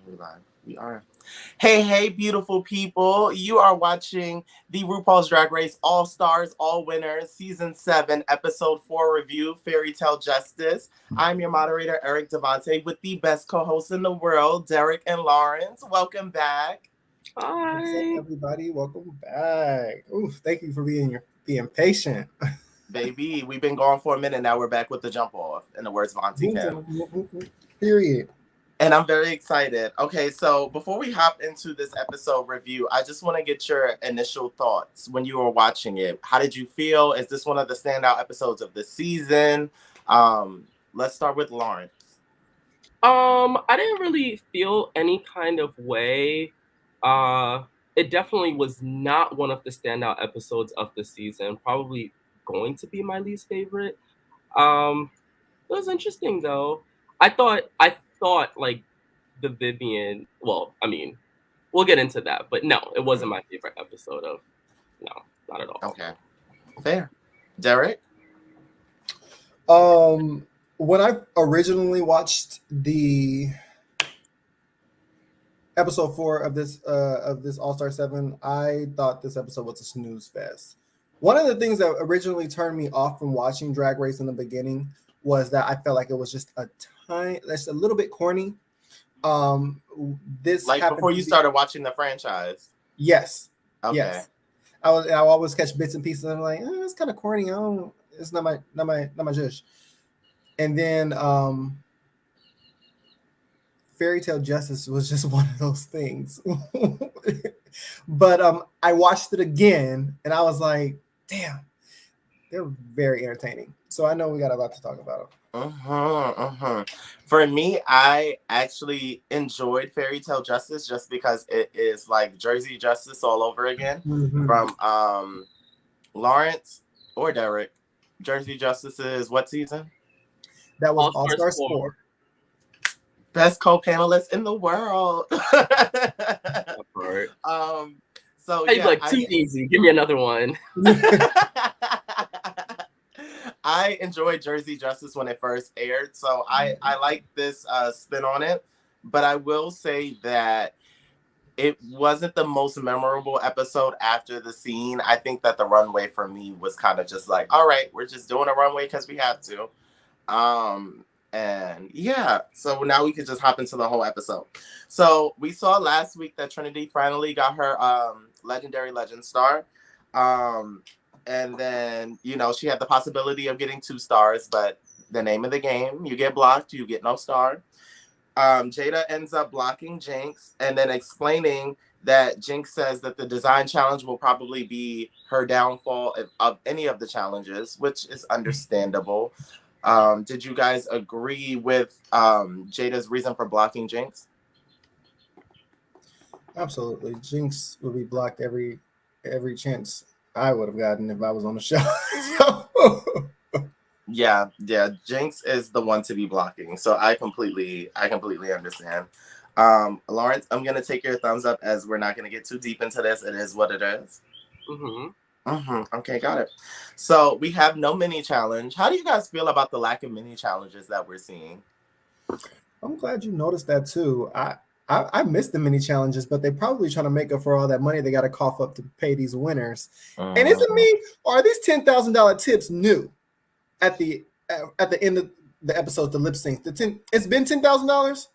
We live. We are. Hey, hey, beautiful people. You are watching the RuPaul's Drag Race All Stars, All Winners, Season 7, Episode 4 review, Fairy Tale Justice. I'm your moderator, EricDevontae, with the best co-hosts in the world, Derek and Lawrence. Welcome back. Hi. What's up, everybody? Welcome back. Ooh, thank you for being patient. Baby, we've been gone for a minute. Now we're back with the jump off, in the words of Auntie Kim. Period. And I'm very excited. Okay, so before we hop into this episode review, I just want to get your initial thoughts when you were watching it. How did you feel? Is this one of the standout episodes of the season? Let's start with Lawrence. I didn't really feel any kind of way. It definitely was not one of the standout episodes of the season. Probably going to be my least favorite. It was interesting though. I thought like the Vivian. Well, I mean, we'll get into that, but no, it wasn't my favorite episode of. No, not at all. Okay, fair. Derek. When I originally watched the episode 4 of this All-Star 7, I thought this episode was a snooze fest. One of the things that originally turned me off from watching Drag Race in the beginning was that I felt like it was just that's a little bit corny. This like before you started watching the franchise. Yes. Okay. Yes. I always catch bits and pieces. And I'm like, it's kind of corny. It's not my zhuzh. And then Fairy Tale Justice was just one of those things. But I watched it again and I was like, damn, they're very entertaining. So I know we got a lot to talk about. For me, I actually enjoyed Fairy Tale Justice just because it is like Jersey Justice all over again. From Lawrence or Derek. Jersey Justice is what season? That was All Stars 4. Best co-panelist in the world. So hey, like too easy. Give me another one. I enjoyed Jersey Justice when it first aired, so I like this spin on it. But I will say that it wasn't the most memorable episode after the scene. I think that the runway for me was kind of just like, all right, we're just doing a runway because we have to. And yeah, so now we could just hop into the whole episode. So we saw last week that Trinity finally got her legendary legend star. And then, she had the possibility of getting 2 stars, but the name of the game, you get blocked, you get no star. Jada ends up blocking Jinx and then explaining that Jinx says that the design challenge will probably be her downfall of any of the challenges, which is understandable. Did you guys agree with Jada's reason for blocking Jinx? Absolutely. Jinx will be blocked every chance I would have gotten if I was on the show. Yeah. Jinx is the one to be blocking. So I completely understand. Lawrence, I'm gonna take your thumbs up as we're not gonna get too deep into this. It is what it is. Okay, got it. So we have no mini challenge. How do you guys feel about the lack of mini challenges that we're seeing? I'm glad you noticed that too. I missed the mini challenges, but they're probably trying to make up for all that money they got to cough up to pay these winners. And is it me, or are these $10,000 tips new at the end of the episode? The lip sync, it's been $10,000.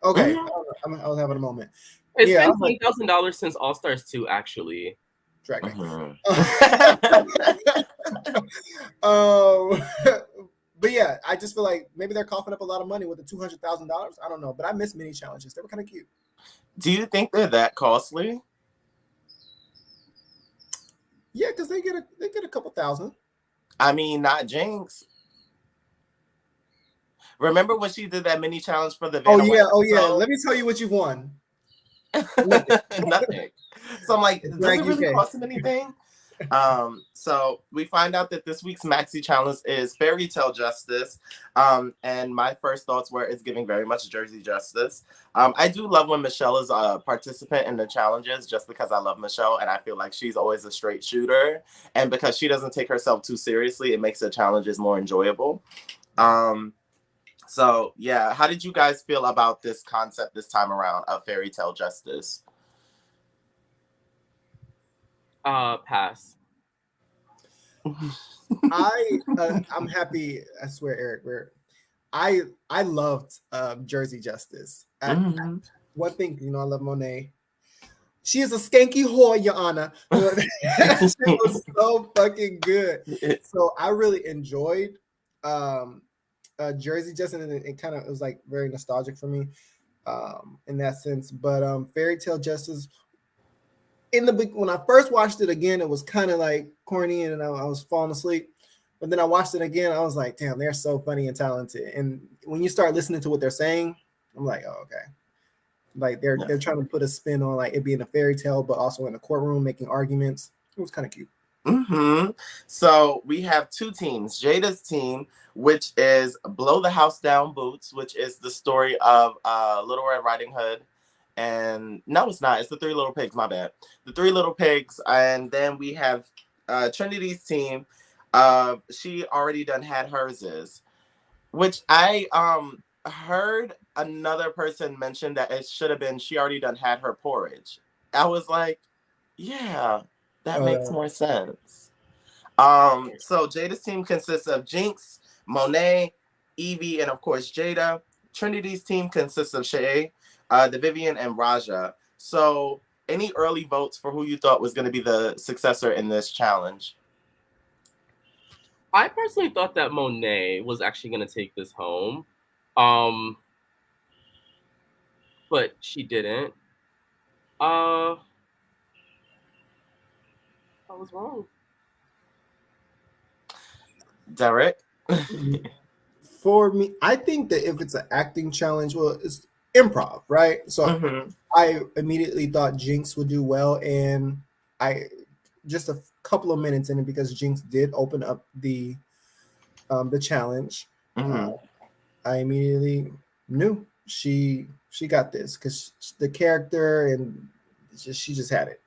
Okay, I was having a moment. It's been $10,000 since All Stars 2, actually. Drag Race. But yeah, I just feel like maybe they're coughing up a lot of money with the $200,000. I don't know, but I miss mini challenges. They were kind of cute. Do you think they're that costly? Yeah, because they get a couple thousand. I mean, not Jinx. Remember when she did that mini challenge for the Vanna? Oh yeah. Let me tell you what you won. Nothing. So I'm like, does it really cost them anything? So we find out that this week's maxi challenge is Fairy Tale Justice. And my first thoughts were it's giving very much Jersey Justice. I do love when Michelle is a participant in the challenges just because I love Michelle and I feel like she's always a straight shooter. And because she doesn't take herself too seriously, it makes the challenges more enjoyable. So yeah, how did you guys feel about this concept this time around of fairy tale justice? Pass. I'm happy. I swear, Eric. I loved Jersey Justice. Mm-hmm. One thing, I love Monet. She is a skanky whore, Your Honor. She was so fucking good. So I really enjoyed Jersey Justice, and it kind of was like very nostalgic for me in that sense. But Fairy Tale Justice, when I first watched it again, it was kind of like corny, and I was falling asleep. But then I watched it again. I was like, damn, they're so funny and talented. And when you start listening to what they're saying, I'm like, oh, okay. Like they're trying to put a spin on like it being a fairy tale, but also in a courtroom making arguments. It was kind of cute. Mm-hmm. So we have two teams. Jada's team, which is Blow the House Down Boots, which is the story of Little Red Riding Hood. And no, it's not. It's the Three Little Pigs. My bad. The Three Little Pigs. And then we have Trinity's team. She already done had hers, which I heard another person mention that it should have been she already done had her porridge. I was like, yeah, that makes more sense. So Jada's team consists of Jinx, Monet, Evie, and of course Jada. Trinity's team consists of Shay, the Vivian, and Raja. So any early votes for who you thought was going to be the successor in this challenge? I personally thought that Monet was actually going to take this home. But she didn't. I was wrong. Derek? For me, I think that if it's an acting challenge, well, it's improv, right? So I immediately thought Jinx would do well, and I just a couple of minutes in it, because Jinx did open up the challenge. I immediately knew she got this, because the character and she just had it.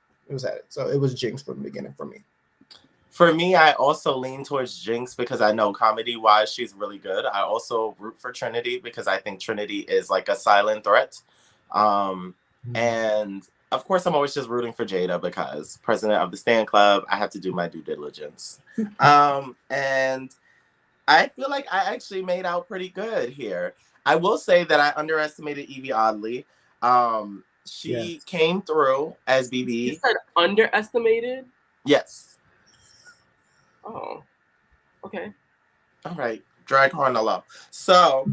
So it was Jinx from the beginning for me. For me, I also lean towards Jinx because I know comedy-wise she's really good. I also root for Trinity because I think Trinity is like a silent threat. And of course, I'm always just rooting for Jada because president of the Stan Club, I have to do my due diligence. And I feel like I actually made out pretty good here. I will say that I underestimated Evie Oddly. She came through as BB. You said underestimated? Yes. Oh, okay. All right. Drag her on the low. So,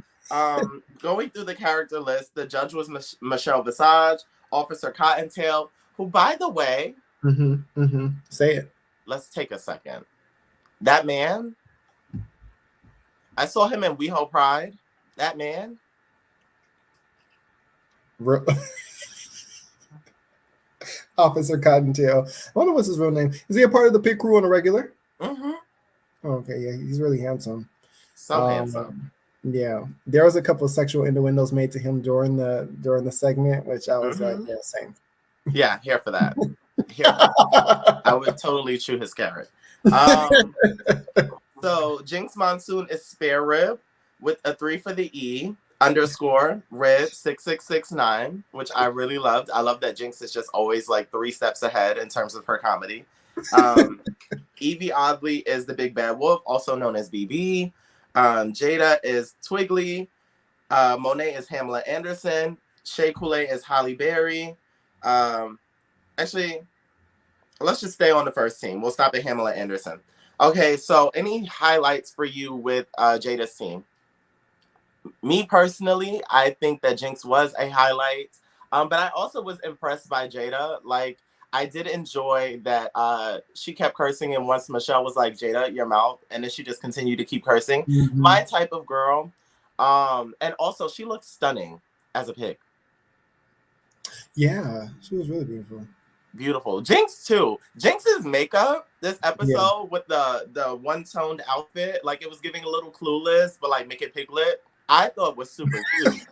going through the character list, the judge was Michelle Visage, Officer Cottontail, who, by the way, say it. Let's take a second. That man, I saw him in WeHo Pride. That man. Officer Cottontail. I wonder what's his real name. Is he a part of the pit crew on a regular? Okay, yeah, he's really handsome. So handsome. Yeah, there was a couple of sexual innuendos made to him during the segment, which I was like, yeah, same. Yeah, here for that. I would totally chew his carrot. So Jinx Monsoon is Spare Rib with a 3 for the E _ Rib 6669, which I really loved. I love that Jinx is just always like 3 steps ahead in terms of her comedy. Evie Oddly is the Big Bad Wolf, also known as BB. Jada is Twiggly. Monet is Hamlet Anderson. Shea Coulee is Holly Berry. Actually, let's just stay on the first team. We'll stop at Hamlet Anderson. Okay, so any highlights for you with Jada's team? Me personally, I think that Jinx was a highlight. But I also was impressed by Jada. Like, I did enjoy that she kept cursing, and once Michelle was like, Jada, your mouth, and then she just continued to keep cursing. My type of girl. And also, she looked stunning as a pig. Yeah, she was really beautiful. Beautiful. Jinx, too. Jinx's makeup this episode with the one-toned outfit, like it was giving a little Clueless, but like make it Piglet, I thought was super cute.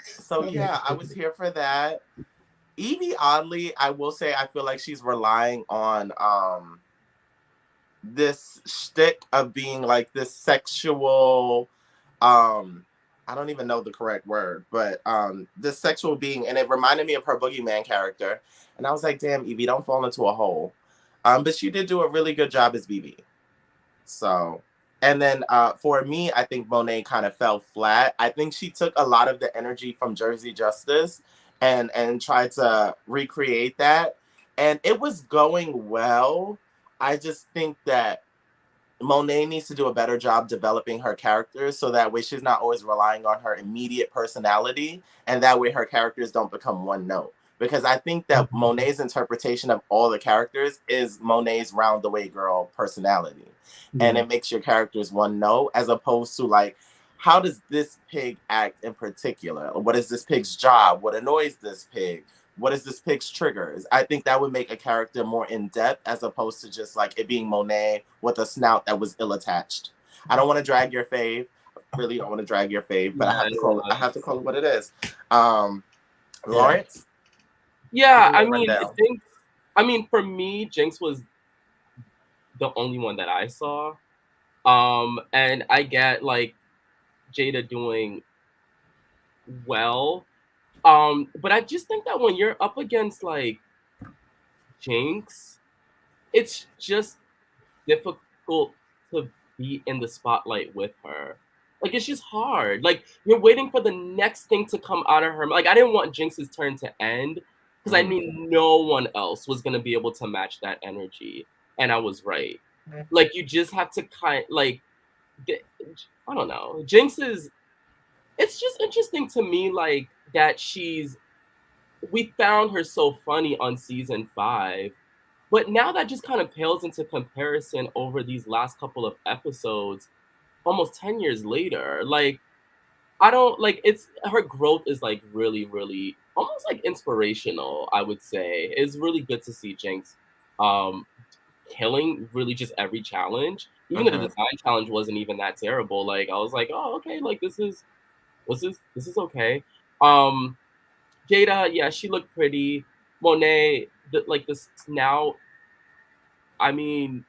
So yeah, I was here for that. Evie Oddly, I will say, I feel like she's relying on this shtick of being like this sexual I don't even know the correct word, but this sexual being, and it reminded me of her boogeyman character. And I was like, damn, Evie, don't fall into a hole. But she did do a really good job as BB. So, and then for me, I think Monet kind of fell flat. I think she took a lot of the energy from Jersey Justice and tried to recreate that. And it was going well. I just think that Monet needs to do a better job developing her characters so that way she's not always relying on her immediate personality, and that way her characters don't become one note. Because I think that Monet's interpretation of all the characters is Monet's round the way girl personality. And it makes your characters one note, as opposed to like, how does this pig act in particular? What is this pig's job? What annoys this pig? What is this pig's triggers? I think that would make a character more in depth, as opposed to just like it being Monet with a snout that was ill attached. I don't want to drag your fave. Really don't want to drag your fave, but I have to call it. I have to call it what it is. Lawrence. Yeah, I mean, for me, Jinx was the only one that I saw. And I get like Jada doing well. But I just think that when you're up against like Jinx, it's just difficult to be in the spotlight with her. Like, it's just hard. Like, you're waiting for the next thing to come out of her. Like, I didn't want Jinx's turn to end because I knew no one else was going to be able to match that energy. And I was right. Like, you just have to I don't know. Jinx is, it's just interesting to me, like, that we found her so funny on season 5, but now that just kind of pales into comparison over these last couple of episodes, almost 10 years later. Like, I don't, like, her growth is, like, really, really, almost, like, inspirational, I would say. It's really good to see Jinx killing really just every challenge. Even the design challenge wasn't even that terrible. Like, I was like, oh, okay, like, this is okay. Jada, yeah, she looked pretty. Monet, the snout. I mean,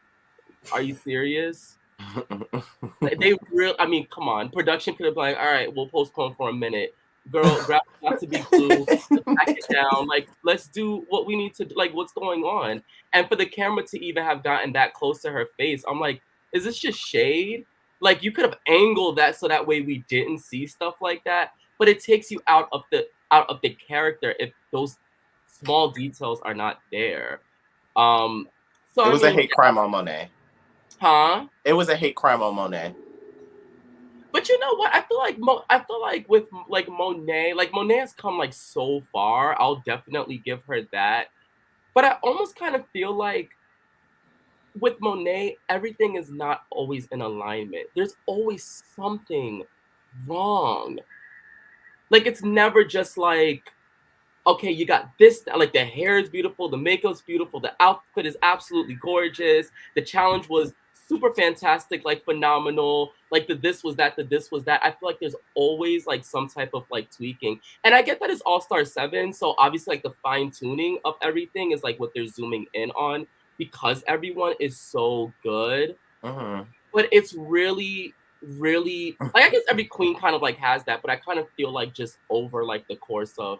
are you serious? I mean, come on. Production could have been like, all right, we'll postpone for a minute. Girl, grab got to be glued. Let's back it down. Like, let's do what we need to do. Like, what's going on? And for the camera to even have gotten that close to her face, I'm like, is this just shade? Like, you could have angled that so that way we didn't see stuff like that. But it takes you out of the character if those small details are not there. So it was a hate crime on Monet. Huh? It was a hate crime on Monet. But you know what? I feel like with like Monet has come like so far. I'll definitely give her that. But I almost kind of feel like with Monet, everything is not always in alignment. There's always something wrong. Like, it's never just like, okay, you got this, like the hair is beautiful, the makeup's beautiful, the outfit is absolutely gorgeous, the challenge was super fantastic, like phenomenal, like the this was that. I feel like there's always like some type of like tweaking. And I get that it's All-Star 7, so obviously like the fine tuning of everything is like what they're zooming in on because everyone is so good. But it's really like, I guess every queen kind of like has that, but I kind of feel like just over like the course of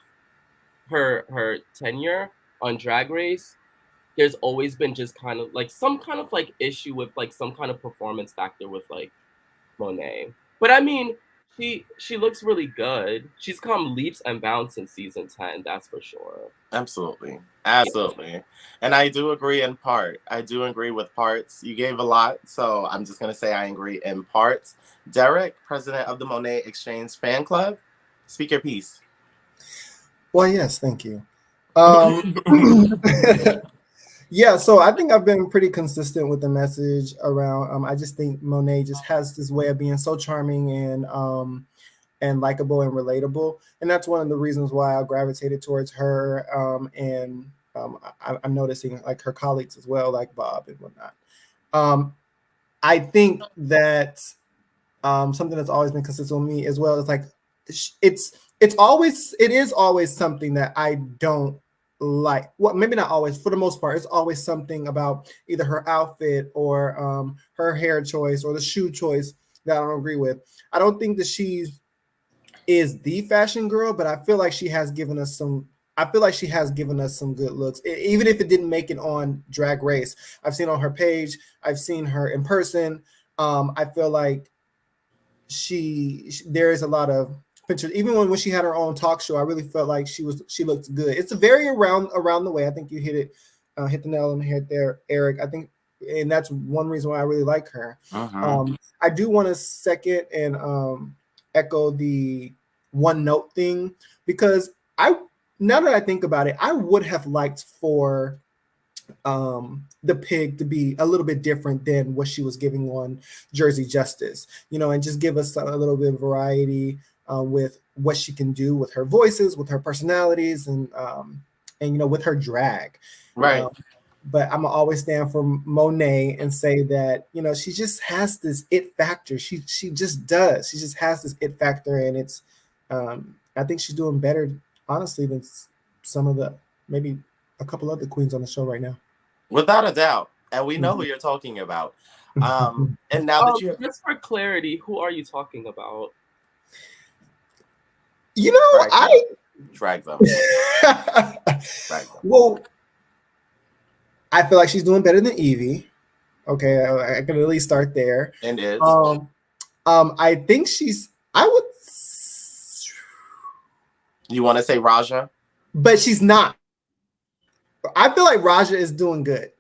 her tenure on Drag Race, there's always been just kind of like some kind of like issue with like some kind of performance factor with like Monet. But I mean, she looks really good. She's come leaps and bounds in season 10, that's for sure. Absolutely. Yeah. And I do agree in part. I do agree with parts. You gave a lot, so I'm just going to say I agree in parts. Derek, president of the Monet Exchange Fan Club, speak your piece. Well, yes, thank you. Yeah, so I think I've been pretty consistent with the message around. I just think Monet just has this way of being so charming and likable and relatable, and that's one of the reasons why I gravitated towards her. I'm noticing like her colleagues as well, like Bob and whatnot. I think that something that's always been consistent with me as well is like it is always something that I don't like. Well, maybe not always, for the most part, it's always something about either her outfit or her hair choice or the shoe choice that I don't agree with. I don't think that she is the fashion girl, but I feel like she has given us some. I feel like she has given us some good looks, even if it didn't make it on Drag Race. I've seen on her page. I've seen her in person. I feel like there is a lot of pictures. Even when she had her own talk show, I really felt like she looked good. It's a very around the way. I think you hit the nail on the head there, Eric. I think, and that's one reason why I really like her. I do want to second and echo the one note thing, because now that I think about it, I would have liked for the pig to be a little bit different than what she was giving on Jersey Justice, and just give us a little bit of variety with what she can do with her voices, with her personalities, and with her drag. Right. But I'm gonna always stand for Monet and say that she just has this it factor. She just does. She just has this it factor, and it's I think she's doing better, honestly, than some of the maybe a couple other queens on the show right now. Without a doubt. And we know who you're talking about. And now that you have... Just for clarity, who are you talking about? Drag them. Well, I feel like she's doing better than Evie. Okay, I can at least start there. And is. I think You want to say Raja? But she's not. I feel like Raja is doing good,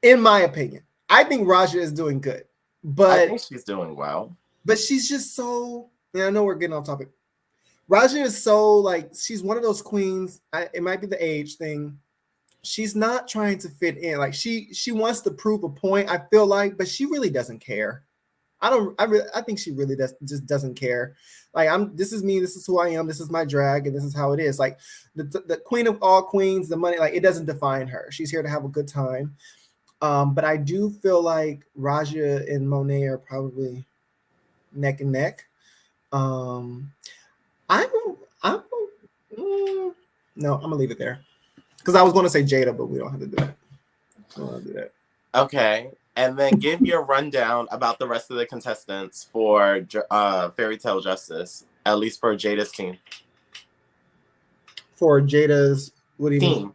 in my opinion. I think Raja is doing good, but I think she's doing well. But she's just so. I know we're getting off topic. Raja is so like, she's one of those queens. It might be the age thing. She's not trying to fit in. Like she wants to prove a point, I feel like, but she really doesn't care. I think she really just doesn't care. Like this is me, this is who I am, this is my drag, and this is how it is. Like the queen of all queens, the money, like it doesn't define her. She's here to have a good time. But I do feel like Raja and Monet are probably neck and neck. No, I'm gonna leave it there. Because I was going to say Jada, but we don't have to do that. We don't have to do that. Okay. And then give your rundown about the rest of the contestants for Fairy Tale Justice, at least for Jada's team. For Jada's, what do you team. Mean?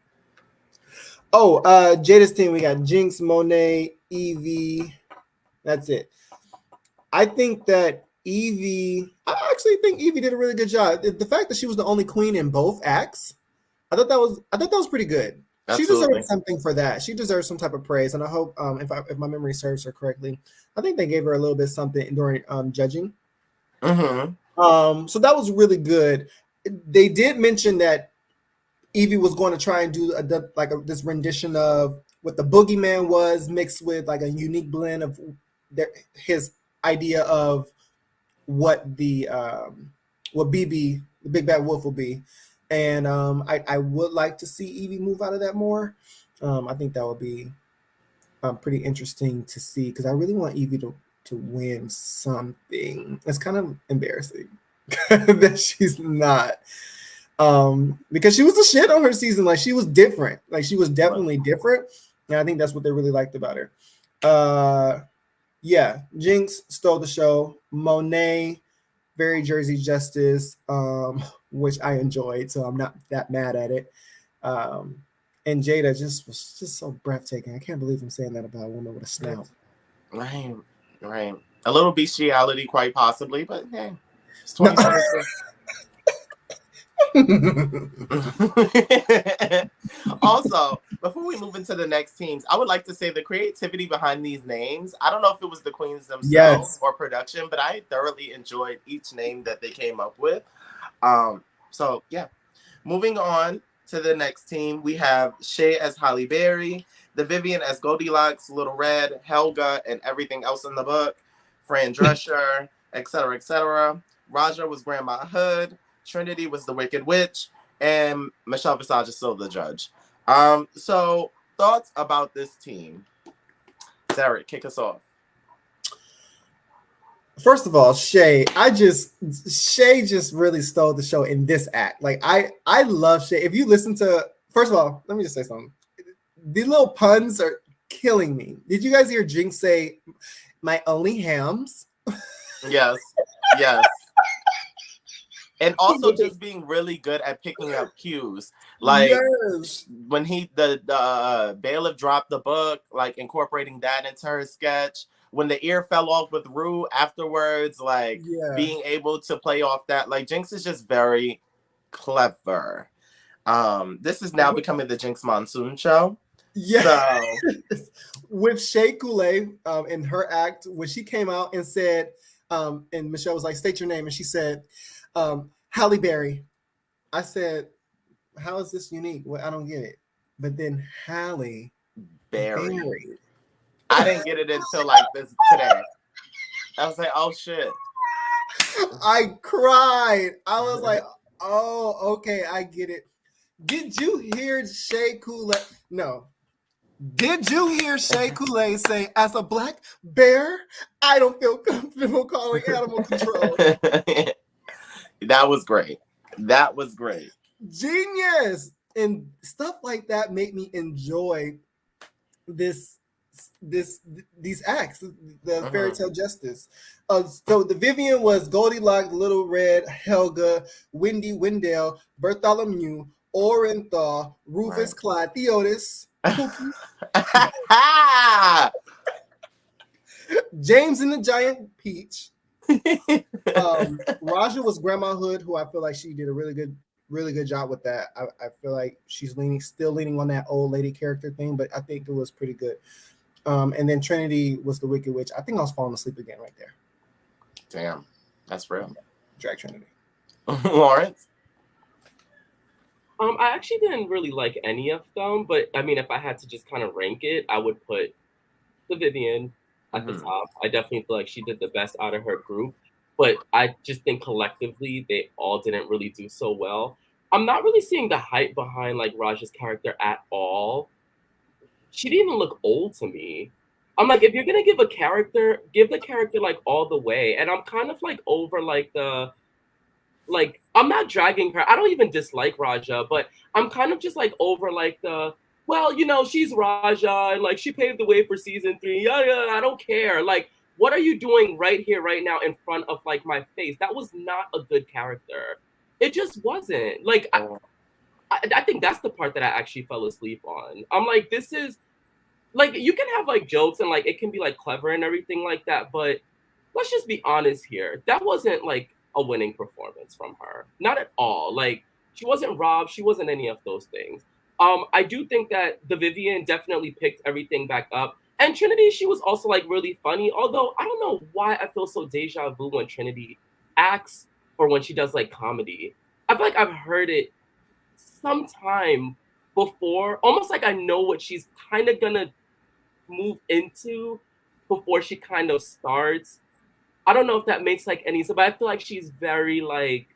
Oh, Jada's team, we got Jinx, Monet, Evie. That's it. I think that I actually think Evie did a really good job. The fact that she was the only queen in both acts, I thought that was pretty good. Absolutely. She deserves something for that. She deserves some type of praise, and I hope, if my memory serves her correctly, I think they gave her a little bit something during judging. Mm-hmm. So that was really good. They did mention that Evie was going to try and do this rendition of what the Boogeyman was, mixed with like a unique blend of his idea of what BB, the Big Bad Wolf, will be. And I would like to see Evie move out of that more. I think that would be pretty interesting to see, because I really want Evie to win something. It's kind of embarrassing that she's not, because she was the shit on her season. Like she was different. Like she was definitely different, and I think that's what they really liked about her. Yeah, Jinx stole the show. Monet, very Jersey Justice, which I enjoyed, so I'm not that mad at it. And Jada was just so breathtaking. I can't believe I'm saying that about a woman with a snout. Right. A little bestiality, quite possibly, but hey, it's 2022. Also, before we move into the next teams, I would like to say the creativity behind these names. I don't know if it was the queens themselves or production, but I thoroughly enjoyed each name that they came up with. So yeah, moving on to the next team, we have Shay as Holly Berry, the Vivian as Goldilocks, Little Red, Helga, and everything else in the book, Fran Drescher, etc., etc. Raja was Grandma Hood, Trinity was the Wicked Witch, and Michelle Visage is still the judge. So thoughts about this team? Derek, kick us off. First of all, Shay just really stole the show in this act. Like I love Shay. If you listen to, first of all, let me just say something. The little puns are killing me. Did you guys hear Jinx say, "My only hams"? Yes. Yes. And also just being really good at picking up cues. Like yes. when the bailiff dropped the book, like incorporating that into her sketch. When the ear fell off with Rue afterwards, like being able to play off that. Like Jinx is just very clever. This is now becoming the Jinx Monsoon show. Yeah. So. With Shea Coulee in her act, when she came out and said, and Michelle was like, state your name. And she said, Halle Berry. I said, how is this unique? Well, I don't get it. But then Halle Berry. I didn't get it until like this today. I was like, oh shit. I cried. I was like, oh, okay, I get it. Did you hear Shea Coulee? No. Did you hear Shea Coulee say, as a black bear, I don't feel comfortable calling animal control? That was great. That was great. Genius. And stuff like that made me enjoy these acts, the Fairy Tale Justice. So the Vivian was Goldilocks, Little Red, Helga, Wendy Wendell, Bartholomew, Orenthal, Rufus, Clyde, Theotis, James and the Giant Peach. Raja was Grandma Hood, who I feel like she did a really good job with that. I feel like she's still leaning on that old lady character thing, but I think it was pretty good. And then Trinity was the Wicked Witch. I think I was falling asleep again right there. Damn, that's real. Drag Trinity. Lawrence? I actually didn't really like any of them, but I mean, if I had to just kind of rank it, I would put the Vivian at the top. I definitely feel like she did the best out of her group, but I just think collectively they all didn't really do so well. I'm not really seeing the hype behind like Raja's character at all. She didn't even look old to me. I'm like, if you're gonna give the character like all the way. And I'm kind of like over like I'm not dragging her. I don't even dislike Raja, but I'm kind of just like over like she's Raja and like she paved the way for season 3. Yeah, I don't care. Like, what are you doing right here, right now in front of like my face? That was not a good character. It just wasn't. Like, I think that's the part that I actually fell asleep on. I'm like, this is like, you can have like jokes and like it can be like clever and everything like that, but let's just be honest here. That wasn't like a winning performance from her. Not at all. Like, she wasn't robbed. She wasn't any of those things. I do think that the Vivian definitely picked everything back up. And Trinity, she was also like really funny. Although I don't know why I feel so deja vu when Trinity acts or when she does like comedy. I feel like I've heard it sometime before, almost like I know what she's kind of gonna move into before she kind of starts. I don't know if that makes like any sense, but I feel like she's very like,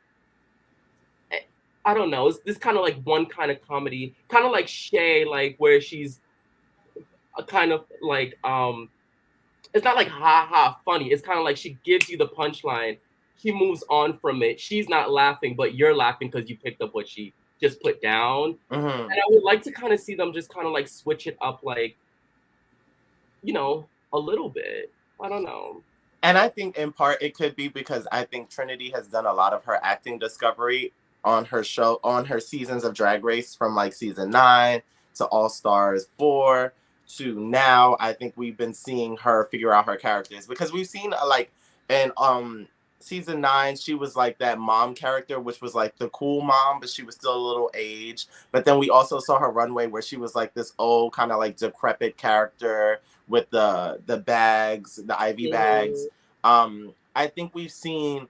I don't know, it's this kind of like one kind of comedy, kind of like Shay, like where she's a kind of like it's not like ha ha funny. It's kind of like she gives you the punchline, she moves on from it. She's not laughing, but you're laughing because you picked up what she just put down. And I would like to kind of see them just kind of like switch it up, like, you know, a little bit. I don't know. And I think in part it could be because I think Trinity has done a lot of her acting discovery on her show, on her seasons of Drag Race, from like season 9 to All Stars 4 to now. I think we've been seeing her figure out her characters, because we've seen like in season 9, she was like that mom character, which was like the cool mom, but she was still a little aged. But then we also saw her runway where she was like this old kind of like decrepit character with the bags, the IV bags. I think we've seen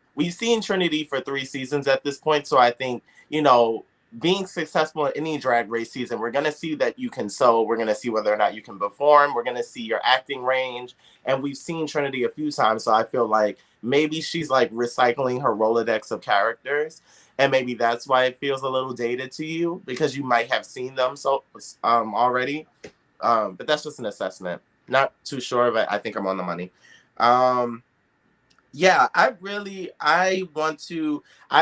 Trinity for 3 seasons at this point. So I think, you know, being successful in any Drag Race season, we're going to see that you can sew. We're going to see whether or not you can perform. We're going to see your acting range. And we've seen Trinity a few times. So I feel like maybe she's like recycling her Rolodex of characters. And maybe that's why it feels a little dated to you, because you might have seen them already. But that's just an assessment. Not too sure, but I think I'm on the money. Yeah, I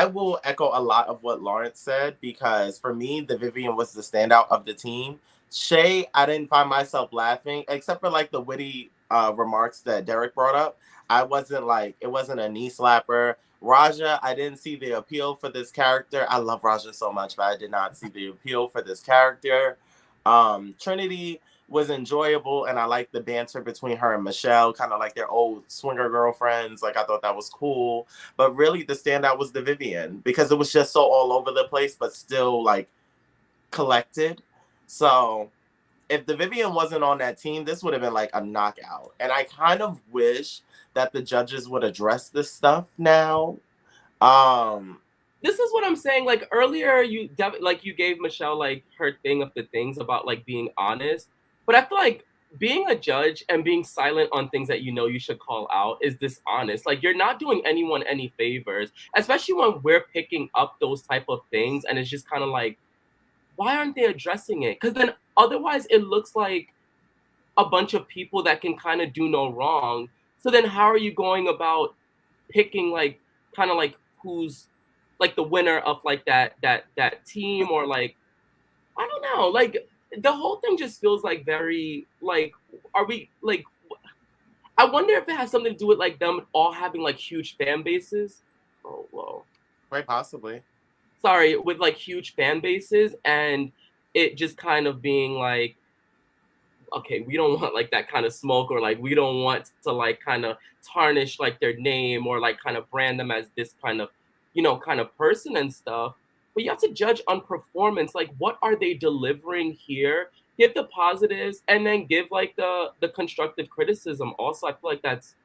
will echo a lot of what Lawrence said, because for me, the Vivian was the standout of the team. Shay, I didn't find myself laughing, except for like the witty remarks that Derek brought up. I wasn't like, it wasn't a knee slapper. Raja, I didn't see the appeal for this character. I love Raja so much, but I did not see the appeal for this character. Trinity was enjoyable, and I liked the banter between her and Michelle, kind of like their old swinger girlfriends. Like, I thought that was cool. But really, the standout was the Vivian, because it was just so all over the place, but still, like, collected. So if the Vivian wasn't on that team, this would have been like a knockout. And I kind of wish that the judges would address this stuff now. This is what I'm saying. Like earlier, you gave Michelle like her thing of the things about like being honest, but I feel like being a judge and being silent on things that you know you should call out is dishonest. Like you're not doing anyone any favors, especially when we're picking up those type of things, and it's just kind of like, why aren't they addressing it? Because then otherwise it looks like a bunch of people that can kind of do no wrong. So then how are you going about picking like kind of like who's like the winner of like that team, or like, I don't know, like the whole thing just feels like very like, are we like, I wonder if it has something to do with like them all having like huge fan bases. Oh, whoa. Quite possibly. Sorry, with like huge fan bases, and it just kind of being like, okay, we don't want like that kind of smoke, or like we don't want to like kind of tarnish like their name, or like kind of brand them as this kind of, you know, kind of person and stuff. But you have to judge on performance. Like, what are they delivering here? Give the positives, and then give like the constructive criticism. Also, I feel like that's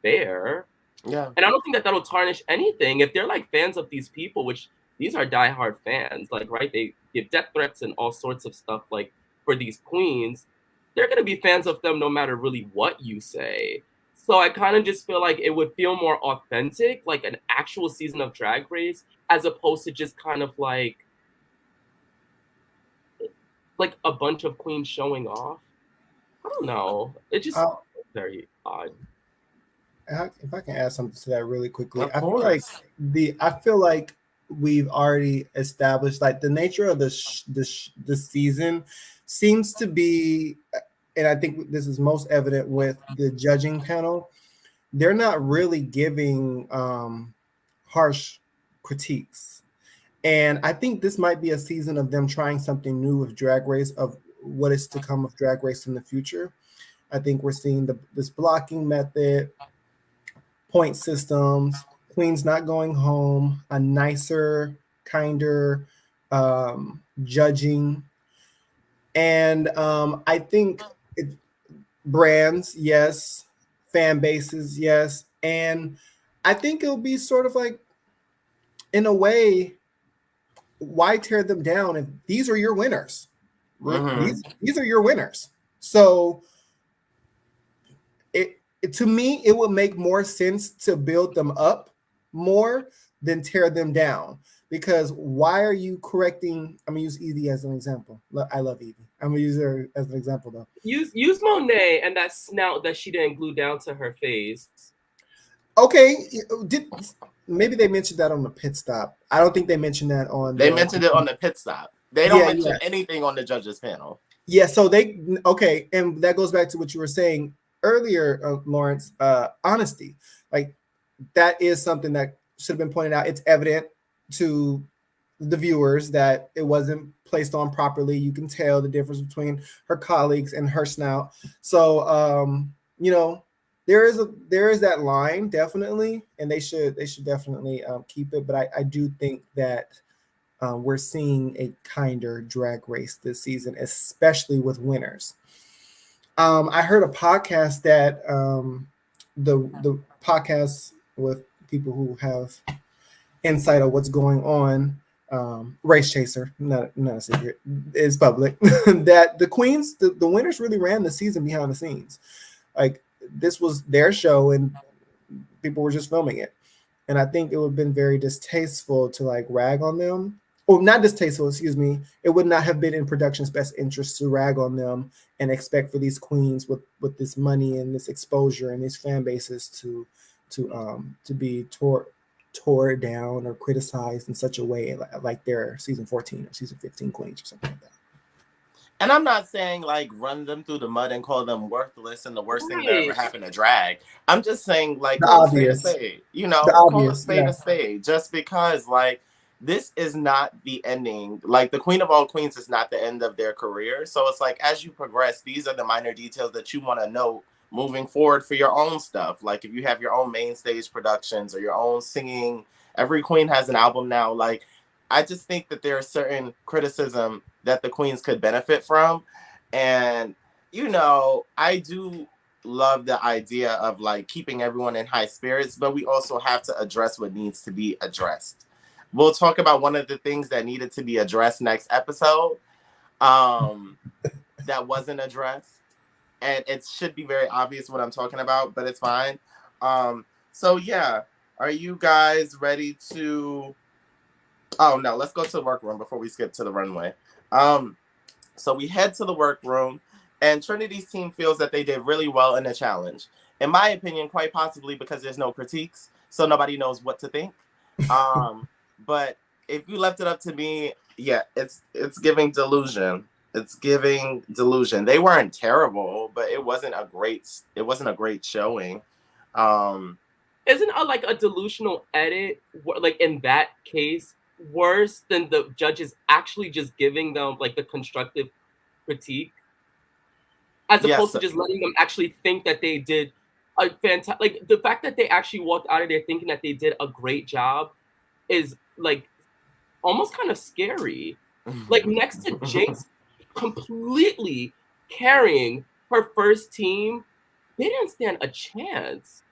fair. Yeah. And I don't think that that'll tarnish anything. If they're like fans of these people, which these are diehard fans, like, right? They give death threats and all sorts of stuff like for these queens. They're going to be fans of them no matter really what you say. So I kind of just feel like it would feel more authentic, like an actual season of Drag Race, as opposed to just kind of like a bunch of queens showing off. I don't know. It just very odd. If I can add something to that really quickly, Of I course. feel like we've already established like the nature of the season seems to be, and I think this is most evident with the judging panel. They're not really giving harsh critiques, and I think this might be a season of them trying something new with Drag Race, of what is to come of Drag Race in the future. I think we're seeing this blocking method, point systems, queens not going home, a nicer, kinder judging. And I think brands, yes, fan bases, yes. And I think it'll be sort of like, in a way, why tear them down if these are your winners? Mm-hmm. These are your winners. So to me, it would make more sense to build them up more than tear them down. Because why are you correcting? I'm gonna use Evie as an example. I love Evie. I'm gonna use her as an example though. Use Monet and that snout that she didn't glue down to her face. Okay, maybe they mentioned that on the pit stop. I don't think they mentioned that on. They mentioned it on the pit stop. They don't mention anything on the judges panel. Yeah, so okay, and that goes back to what you were saying earlier, Lawrence. Honesty, like that is something that should have been pointed out. It's evident to the viewers that it wasn't placed on properly. You can tell the difference between her colleagues and her snout. So you know, there is that line definitely, and they should definitely keep it. But I do think that we're seeing a kinder Drag Race this season, especially with winners. I heard a podcast that the podcast with people who have insight of what's going on, Race Chaser, not a secret, it's public, that the queens, the winners really ran the season behind the scenes. Like, this was their show and people were just filming it. And I think it would have been very distasteful to like rag on them. Or not distasteful, excuse me. It would not have been in production's best interest to rag on them and expect for these queens with this money and this exposure and these fan bases to be tore down or criticized in such a way like they're season 14 or season 15 queens or something like that. And I'm not saying like run them through the mud and call them worthless and the worst thing that ever Right. happened to drag. I'm just saying like The call obvious. a spade a spade. You The know, call a obvious, spade yeah. a spade. Just because like this is not the ending. Like the Queen of All Queens is not the end of their career. So it's like as you progress, these are the minor details that you want to know moving forward for your own stuff. Like if you have your own main stage productions or your own singing, every queen has an album now. Like I just think that there are certain criticism that the queens could benefit from. And, you know, I do love the idea of like keeping everyone in high spirits, but we also have to address what needs to be addressed. We'll talk about one of the things that needed to be addressed next episode that wasn't addressed. And it should be very obvious what I'm talking about, but it's fine. So yeah, are you guys ready to... Oh no, let's go to the workroom before we skip to the runway. So we head to the workroom, and Trinity's team feels that they did really well in the challenge. In my opinion, quite possibly because there's no critiques, so nobody knows what to think. But if you left it up to me, yeah, it's giving delusion. It's giving delusion. They weren't terrible, but it wasn't a great showing. Isn't like a delusional edit, like in that case, worse than the judges actually just giving them like the constructive critique, as opposed to just letting them actually think that they did a fantastic... Like the fact that they actually walked out of there thinking that they did a great job is like almost kind of scary. Like next to Jinx completely carrying her first team, they didn't stand a chance.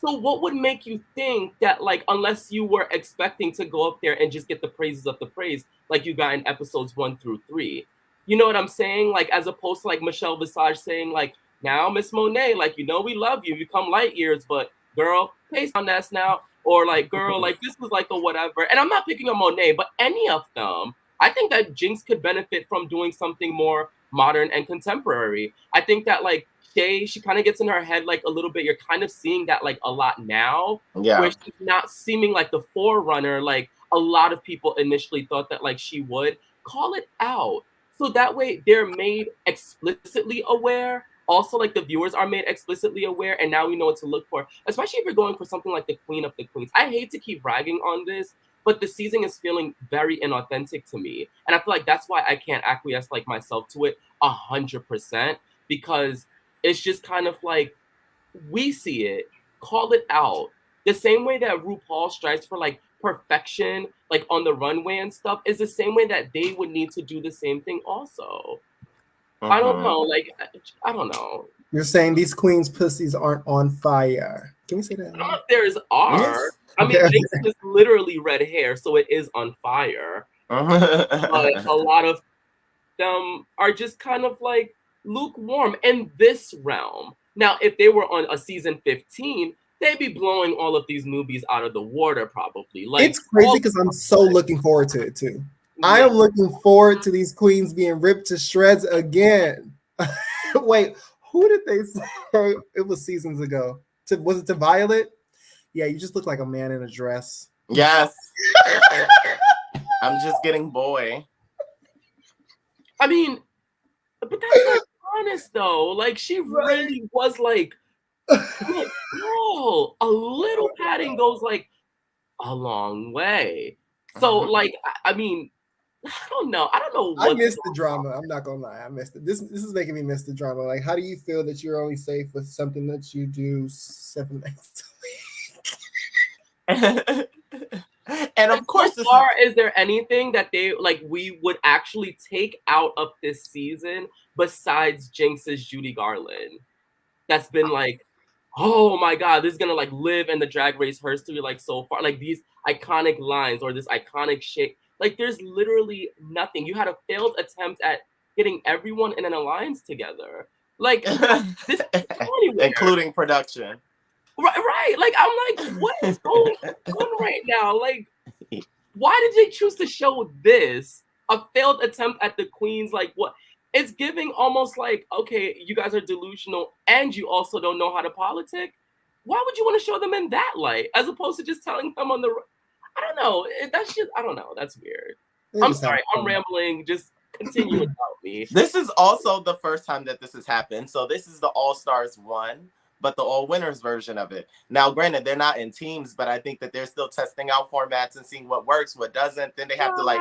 So what would make you think that, like, unless you were expecting to go up there and just get the praises of the praise, like you got in episodes 1 through 3? You know what I'm saying? Like, as opposed to, like, Michelle Visage saying, like, now, Miss Monet, like, you know we love you. You come light years, but, girl, pace on that now. Or, like, girl, like, this was, like, a whatever. And I'm not picking on Monet, but any of them. I think that Jinx could benefit from doing something more modern and contemporary. I think that, like, she kind of gets in her head like a little bit. You're kind of seeing that like a lot now, where she's not seeming like the forerunner like a lot of people initially thought that like she would. Call it out, so that way they're made explicitly aware. Also, like the viewers are made explicitly aware, and now we know what to look for, especially if you're going for something like the Queen of the Queens. I hate to keep ragging on this, but the season is feeling very inauthentic to me, and I feel like that's why I can't acquiesce like myself to it 100%, because it's just kind of like, we see it, call it out. The same way that RuPaul strives for like perfection, like on the runway and stuff, is the same way that they would need to do the same thing also. I don't know, like, I don't know. You're saying these queens' pussies aren't on fire. Can we say that? I don't know if theirs are. Yes. I mean, Jinx is literally red hair, so it is on fire. But a lot of them are just kind of like lukewarm in this realm. Now, if they were on a season 15, they'd be blowing all of these newbies out of the water probably. Like, it's crazy because I'm so looking forward to it too. Yeah. I am looking forward to these queens being ripped to shreds again. Wait, who did they say it was seasons ago? Was it to Violet? Yeah, you just look like a man in a dress. Yes. I'm just getting boy. I mean, but that's not honest though. Like she really was like, oh, a little padding goes like a long way. So like, I mean, I don't know. I missed the drama. I'm not gonna lie, I missed it. This is making me miss the drama. Like, how do you feel that you're only safe with something that you do 7 nights a week? And of course, so far, is there anything that they like we would actually take out of this season besides Jinx's Judy Garland? That's been like, oh my god, this is gonna like live in the Drag Race history like so far. Like these iconic lines or this iconic shit. Like there's literally nothing. You had a failed attempt at getting everyone in an alliance together. Like this, including production. Right. Like, I'm like, what is going on right now? Like, why did they choose to show this? A failed attempt at the queens? Like, what? It's giving almost like, okay, you guys are delusional and you also don't know how to politic. Why would you want to show them in that light as opposed to just telling them on the... I don't know. That's just, I don't know. That's weird. I'm sorry. I'm rambling. Just continue without me. This is also the first time that this has happened. So this is the All-Stars 1, but the all-winners version of it. Now, granted, they're not in teams, but I think that they're still testing out formats and seeing what works, what doesn't. Then they have to like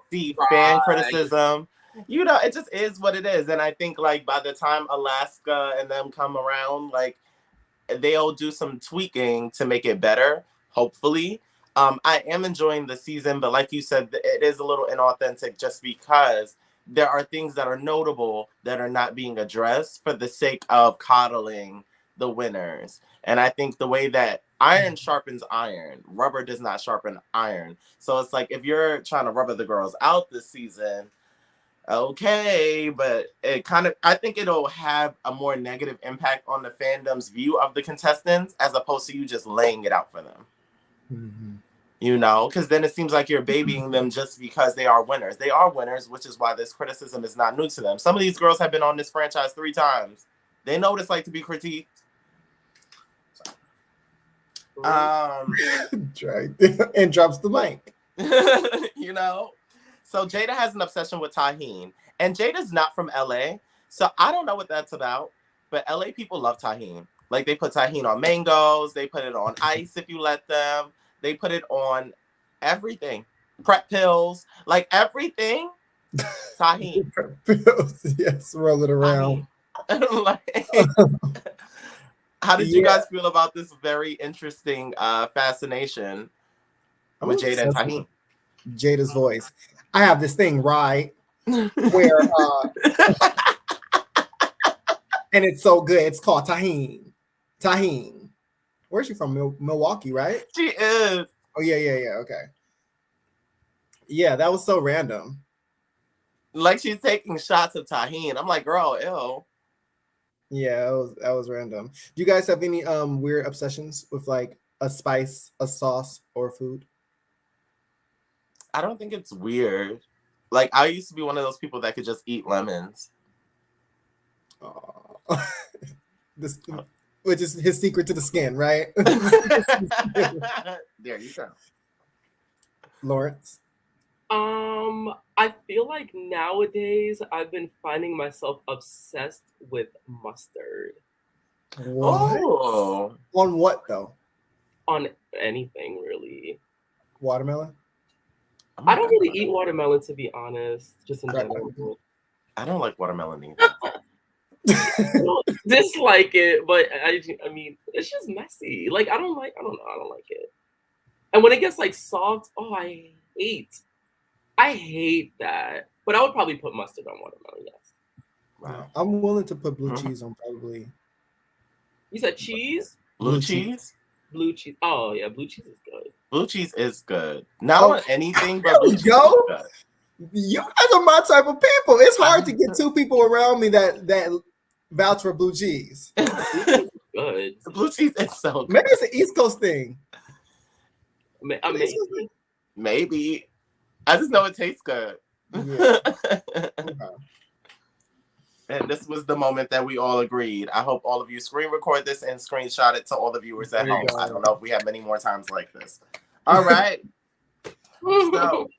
see fan criticism. You know, it just is what it is. And I think like by the time Alaska and them come around, like they'll do some tweaking to make it better, hopefully. I am enjoying the season, but like you said, it is a little inauthentic just because there are things that are notable that are not being addressed for the sake of coddling the winners. And I think the way that iron sharpens iron, rubber does not sharpen iron. So it's like if you're trying to rubber the girls out this season, okay, but it kind of, I think it'll have a more negative impact on the fandom's view of the contestants as opposed to you just laying it out for them. Mm-hmm. You know, because then it seems like you're babying them just because they are winners. They are winners, which is why this criticism is not new to them. Some of these girls have been on this franchise 3 times. They know what it's like to be critiqued. And drops the mic. You know? So Jada has an obsession with tahini. And Jada's not from LA. So I don't know what that's about. But LA people love tahini. Like they put tahini on mangoes. They put it on ice if you let them. They put it on everything. Prep pills. Like everything. Tahini. Prep pills. Yes, roll it around. Like, how did you guys feel about this very interesting fascination with Jada and tahini? Jada's voice. I have this thing, right? Where and it's so good. It's called tahini. Tahini. Where's she from? Milwaukee, right? She is. Oh, yeah. Okay. Yeah, that was so random. Like she's taking shots of tahini. I'm like, girl, ew. Yeah, that was random. Do you guys have any weird obsessions with like a spice, a sauce, or food? I don't think it's weird. Like I used to be one of those people that could just eat lemons. Oh. Which is his secret to the skin, right? There you go. Lawrence? I feel like nowadays I've been finding myself obsessed with mustard. What? Oh. On what though? On anything really. Watermelon? I don't really eat watermelon, to be honest. Just in general. I don't like watermelon either. I don't dislike it, but I mean, it's just messy. Like I don't like it. And when it gets like soft, I hate that. But I would probably put mustard on watermelon, yes. Wow. I'm willing to put blue cheese on probably. You said cheese? Blue cheese? Blue cheese. Oh yeah, blue cheese is good. Blue cheese is good. Not on anything, but blue cheese is good. You guys are my type of people. It's hard to get 2 people around me that vouch for blue cheese. Good. The blue cheese is so good. Maybe it's an East Coast thing. Maybe. I just know it tastes good. Yeah. And this was the moment that we all agreed. I hope all of you screen record this and screenshot it to all the viewers at home. I don't know if we have many more times like this. All right. So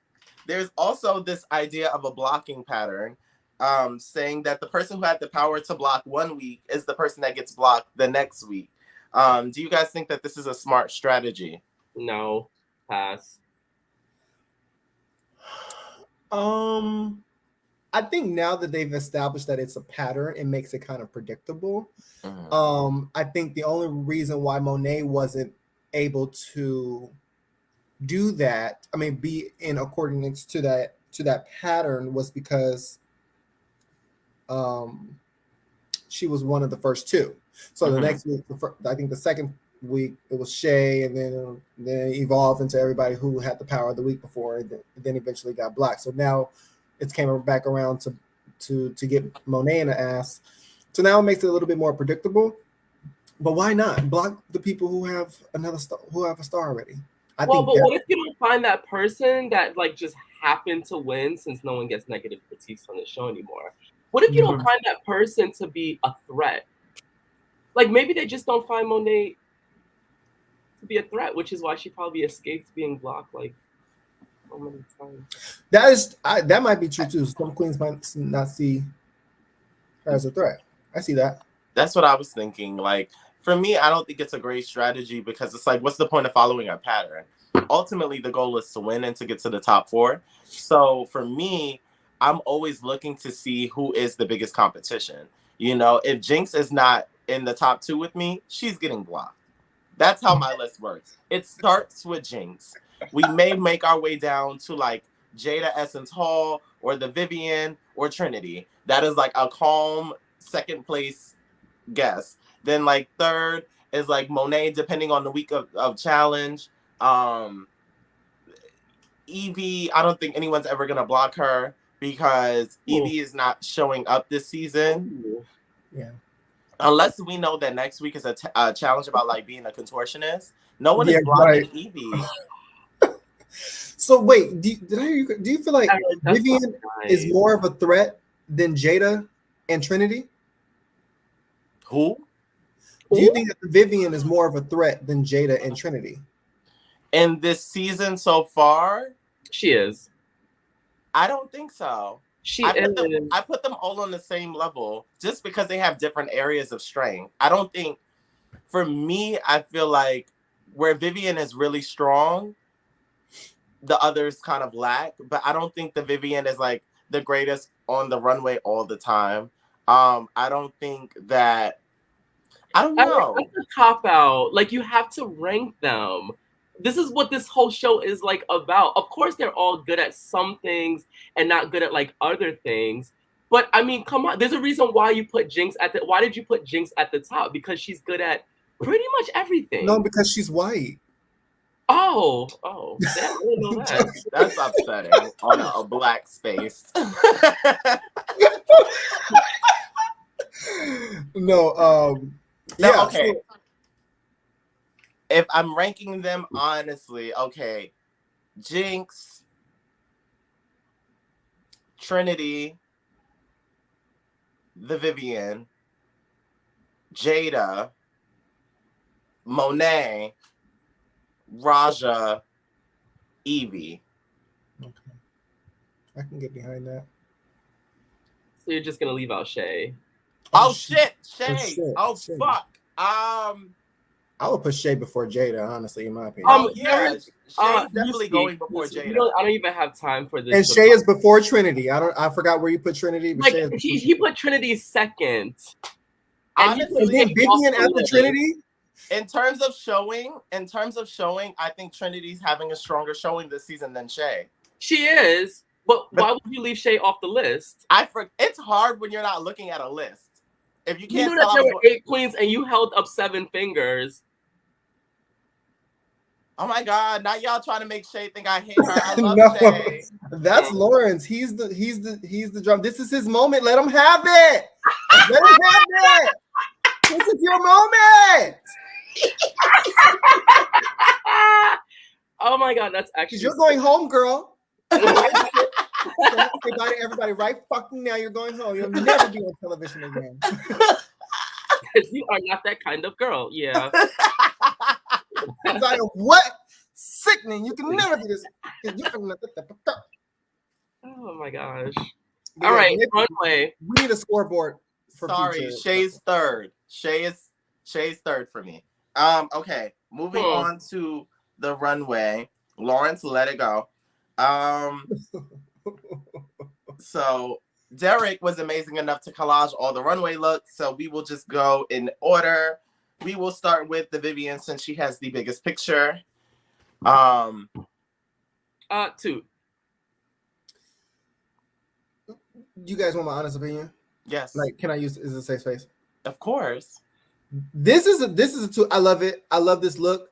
there's also this idea of a blocking pattern, saying that the person who had the power to block one week is the person that gets blocked the next week. Do you guys think that this is a smart strategy? No. Pass. I think now that they've established that it's a pattern, it makes it kind of predictable. Mm-hmm. I think the only reason why Monet wasn't able to do that, be in accordance to that pattern, was because she was one of the first 2. So the next week, I think the second week it was Shay, and then it evolved into everybody who had the power the week before, and then eventually got blocked. So now it's came back around to get Monet in the ass. So now it makes it a little bit more predictable. But why not block the people who have a star already? But what if you don't find that person that like just happened to win, since no one gets negative critiques on the show anymore? What if you don't find that person to be a threat? Like maybe they just don't find Monet to be a threat, which is why she probably escaped being blocked like so many times. That might be true too. Some queens might not see her as a threat. I see that. That's what I was thinking. Like, for me, I don't think it's a great strategy because it's like, what's the point of following a pattern? Ultimately, the goal is to win and to get to the top 4. So for me, I'm always looking to see who is the biggest competition. You know, if Jinx is not in the top 2 with me, she's getting blocked. That's how my list works. It starts with Jinx. We may make our way down to like Jada Essence Hall or the Vivienne or Trinity. That is like a calm second place guess. Then like third is like Monet, depending on the week of challenge. Evie, I don't think anyone's ever gonna block her because Evie is not showing up this season. Yeah. Unless we know that next week is a challenge about like being a contortionist. No one is blocking Evie. So wait, do you feel like Vivienne is more of a threat than Jada and Trinity? Who? Do you think that Vivienne is more of a threat than Jada and Trinity? In this season so far? She is. I don't think so. I put them all on the same level just because they have different areas of strength. I don't think, for me, I feel like where Vivienne is really strong, the others kind of lack. But I don't think the Vivienne is like the greatest on the runway all the time. I don't think that. I don't know. That's a cop out. Like, you have to rank them. This is what this whole show is like about. Of course, they're all good at some things and not good at like other things. But I mean, come on. There's a reason why you put Jinx why did you put Jinx at the top? Because she's good at pretty much everything. No, because she's white. Oh, I didn't know that. That's upsetting on a black space. No, yeah. Okay. If I'm ranking them honestly, okay, Jinx, Trinity, the Vivienne, Jada, Monet, Raja, Evie. Okay. I can get behind that. So you're just gonna leave out Shay. Oh shit, Shay. Oh Shay. fuck. I would put Shay before Jada, honestly, in my opinion. Yeah, Shay's definitely going before Jada. I don't even have time for this. And Shay is before Trinity. I forgot where you put Trinity. But like, he put Trinity second. Honestly, and then Vivienne after Trinity. In terms of showing, I think Trinity's having a stronger showing this season than Shay. She is, but why would you leave Shay off the list? It's hard when you're not looking at a list. If you can't tell there were 8 queens and you held up 7 fingers. Oh my God! Now y'all trying to make Shay think I hate her. I love Shay. That's Lawrence. He's the drum. This is his moment. Let him have it. Let him have it. This is your moment. Oh my God, that's actually. You're going home, girl. Say bye to everybody right fucking now. You're going home. You'll never be on television again. You are not that kind of girl. Yeah. What? Sickening. You can never be this. Oh my gosh. All right, runway. We need a scoreboard. Sorry, Shay's third. Shay's third for me. Okay, moving on to the runway. Lawrence, let it go. So Derek was amazing enough to collage all the runway looks. So we will just go in order. We will start with the Vivienne since she has the biggest picture. 2. You guys want my honest opinion? Yes. Like, can I use is it a safe space? Of course. This is a 2. I love it. I love this look.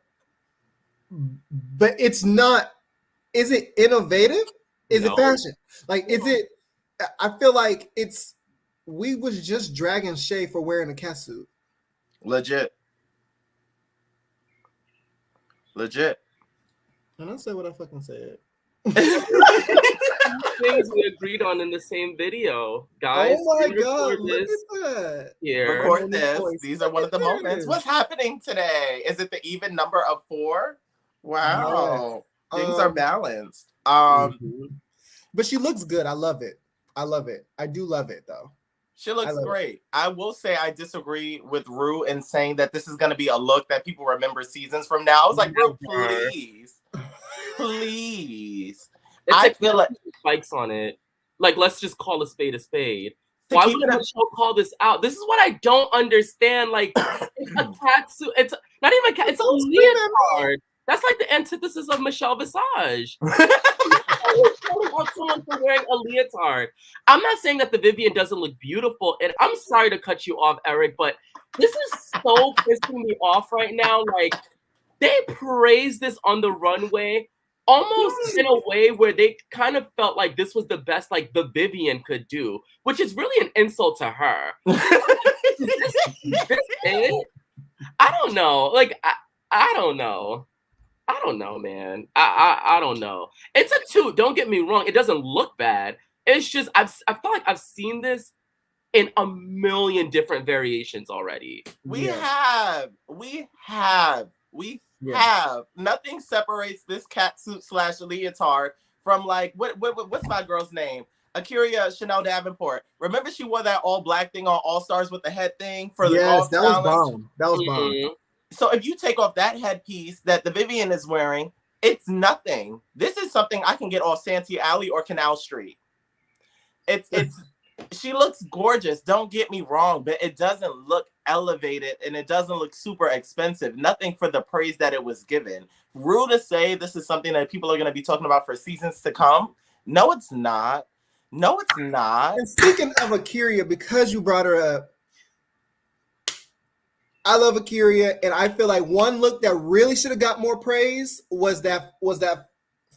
But it's not. Is it innovative? Is it fashion? Like, is it? I feel like we was just dragging Shay for wearing a cat suit. Legit. And I'll say what I fucking said. Things we agreed on in the same video, guys. Oh my God! Look at that. Here. Record this. These are one of the moments. What's happening today? Is it the even number of 4? Wow. Things are balanced. But she looks good. I love it. I love it. I do love it though. She looks great. I will say I disagree with Rue in saying that this is going to be a look that people remember seasons from now. I was like, Rue, please. Please. I feel like spikes on it. Like, let's just call a spade a spade. Why would Michelle call this out? This is what I don't understand. Like, it's a catsuit. It's not even a cat. It's a leotard. That's like the antithesis of Michelle Visage. Someone for wearing a leotard. I'm not saying that the Vivienne doesn't look beautiful, and I'm sorry to cut you off, Eric, but this is so pissing me off right now. Like, they praised this on the runway almost in a way where they kind of felt like this was the best like the Vivienne could do, which is really an insult to her. This it? I don't know. Like, I don't know. I don't know, man. I don't know. It's a 2. Don't get me wrong. It doesn't look bad. It's just I feel like I've seen this in a million different variations already. We have. Nothing separates this catsuit / leotard from like what's my girl's name? Akira Chanel Davenport. Remember she wore that all black thing on All Stars with the head thing for the golf that challenge? was bomb. That was bomb. So if you take off that headpiece that the Vivienne is wearing, it's nothing. This is something I can get off Santee Alley or Canal Street. It's she looks gorgeous. Don't get me wrong, but it doesn't look elevated and it doesn't look super expensive. Nothing for the praise that it was given. Rude to say this is something that people are going to be talking about for seasons to come. No, it's not. No, it's not. And speaking of Akira, because you brought her up, I love Akira, and I feel like one look that really should have got more praise was that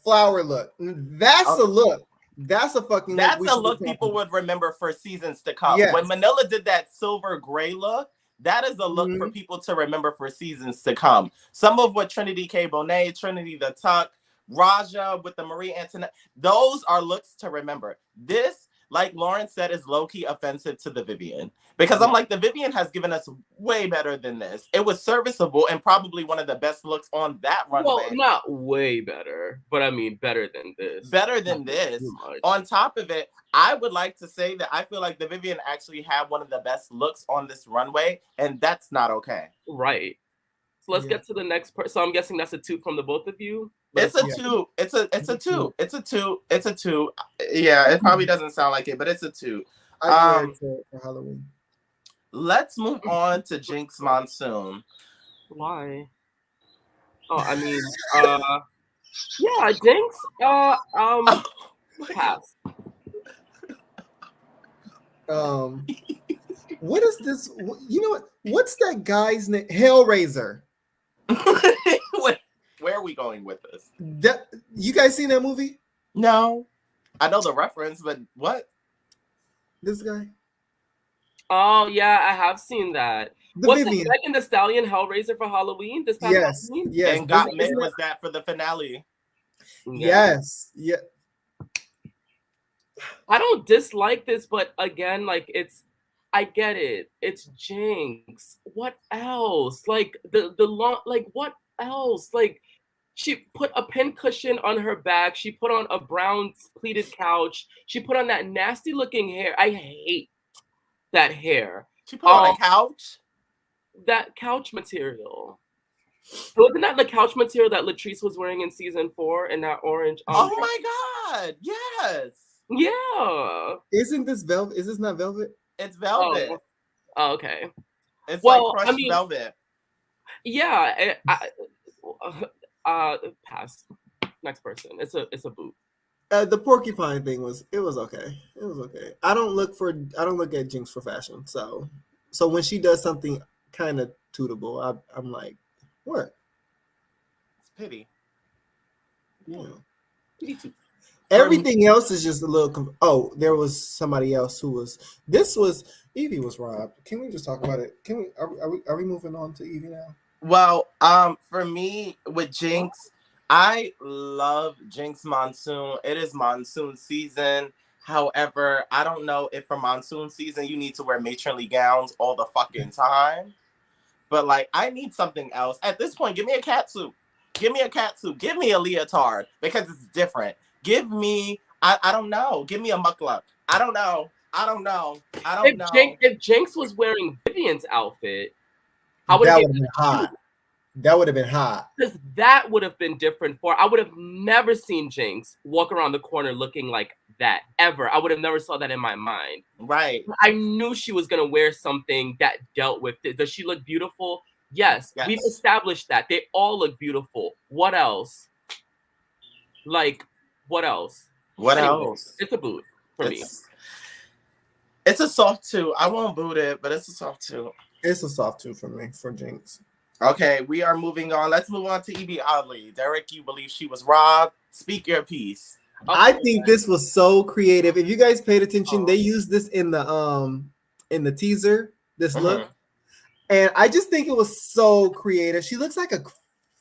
flower look. That's a look. That's a fucking look. That's a look people would remember for seasons to come. Yes. When Manila did that silver gray look, that is a look for people to remember for seasons to come. Some of what Trinity K. Bonet, Trinity the Tuck, Raja with the Marie Antoinette, those are looks to remember. This, like Lauren said, is low-key offensive to the Vivienne. Because I'm like, the Vivienne has given us way better than this. It was serviceable and probably one of the best looks on that runway. Well, not way better, but I mean better than this. Better than this. On top of it, I would like to say that I feel like the Vivienne actually had one of the best looks on this runway, and that's not okay. Right. So let's get to the next person. So I'm guessing that's a 2 from the both of you. It's a 2. It's a 2. It's a 2. It's a 2. Yeah, it probably doesn't sound like it, but it's a 2. I wear it for Halloween. Let's move on to Jinx Monsoon. Why? Oh, I mean, yeah, Jinx. Pass. What is this? You know what? What's that guy's name? Hellraiser. Where are we going with this? You guys seen that movie? No. I know the reference, but what? This guy? Oh, yeah, I have seen that. Was it Megan Thee Stallion Hellraiser for Halloween this past Halloween? Yes. And Got Mint was that for the finale. Yes. Yeah. I don't dislike this, but again, like I get it. It's Jinx. What else? Like the long, like what else? Like she put a pincushion on her back. She put on a brown pleated couch. She put on that nasty looking hair. I hate that hair. She put on a couch? That couch material. Wasn't that the couch material that Latrice was wearing in season 4 in that orange? Oh my God. Yes. Yeah. Isn't this velvet? Is this not velvet? It's velvet. Oh, okay. It's like crushed velvet. Yeah. Pass. Next person. It's a boot. The porcupine thing was okay. It was okay. I don't look at Jinx for fashion. So when she does something kind of tootable, I'm like, what? It's pity. Yeah. Pity. Everything else is just a little. There was somebody else who was. This was Evie was robbed. Can we just talk about it? Can we? Are we moving on to Evie now? Well, for me with Jinx, I love Jinx Monsoon. It is monsoon season. However, I don't know if for monsoon season you need to wear matronly gowns all the fucking time. But like, I need something else. At this point, give me a catsuit. Give me a catsuit. Give me a leotard because it's different. Give me, I don't know. Give me a muckluck. I don't know. If Jinx was wearing Vivian's outfit, I would That have would have been hot. That would have been hot. Because that would have been different I would have never seen Jinx walk around the corner looking like that, ever. I would have never saw that in my mind. Right. I knew she was going to wear something that dealt with it. Does she look beautiful? Yes. We've established that. They all look beautiful. What else? Like, what else? What else? It's a boot for me. It's a soft 2. I won't boot it, but it's a soft 2. It's a soft 2 for me, for Jinx. Okay, we are moving on. Let's move on to Evie Oddly. Derek, you believe she was robbed. Speak your piece. Okay. I think this was so creative. If you guys paid attention, they used this in the teaser, this look. And I just think it was so creative. She looks like a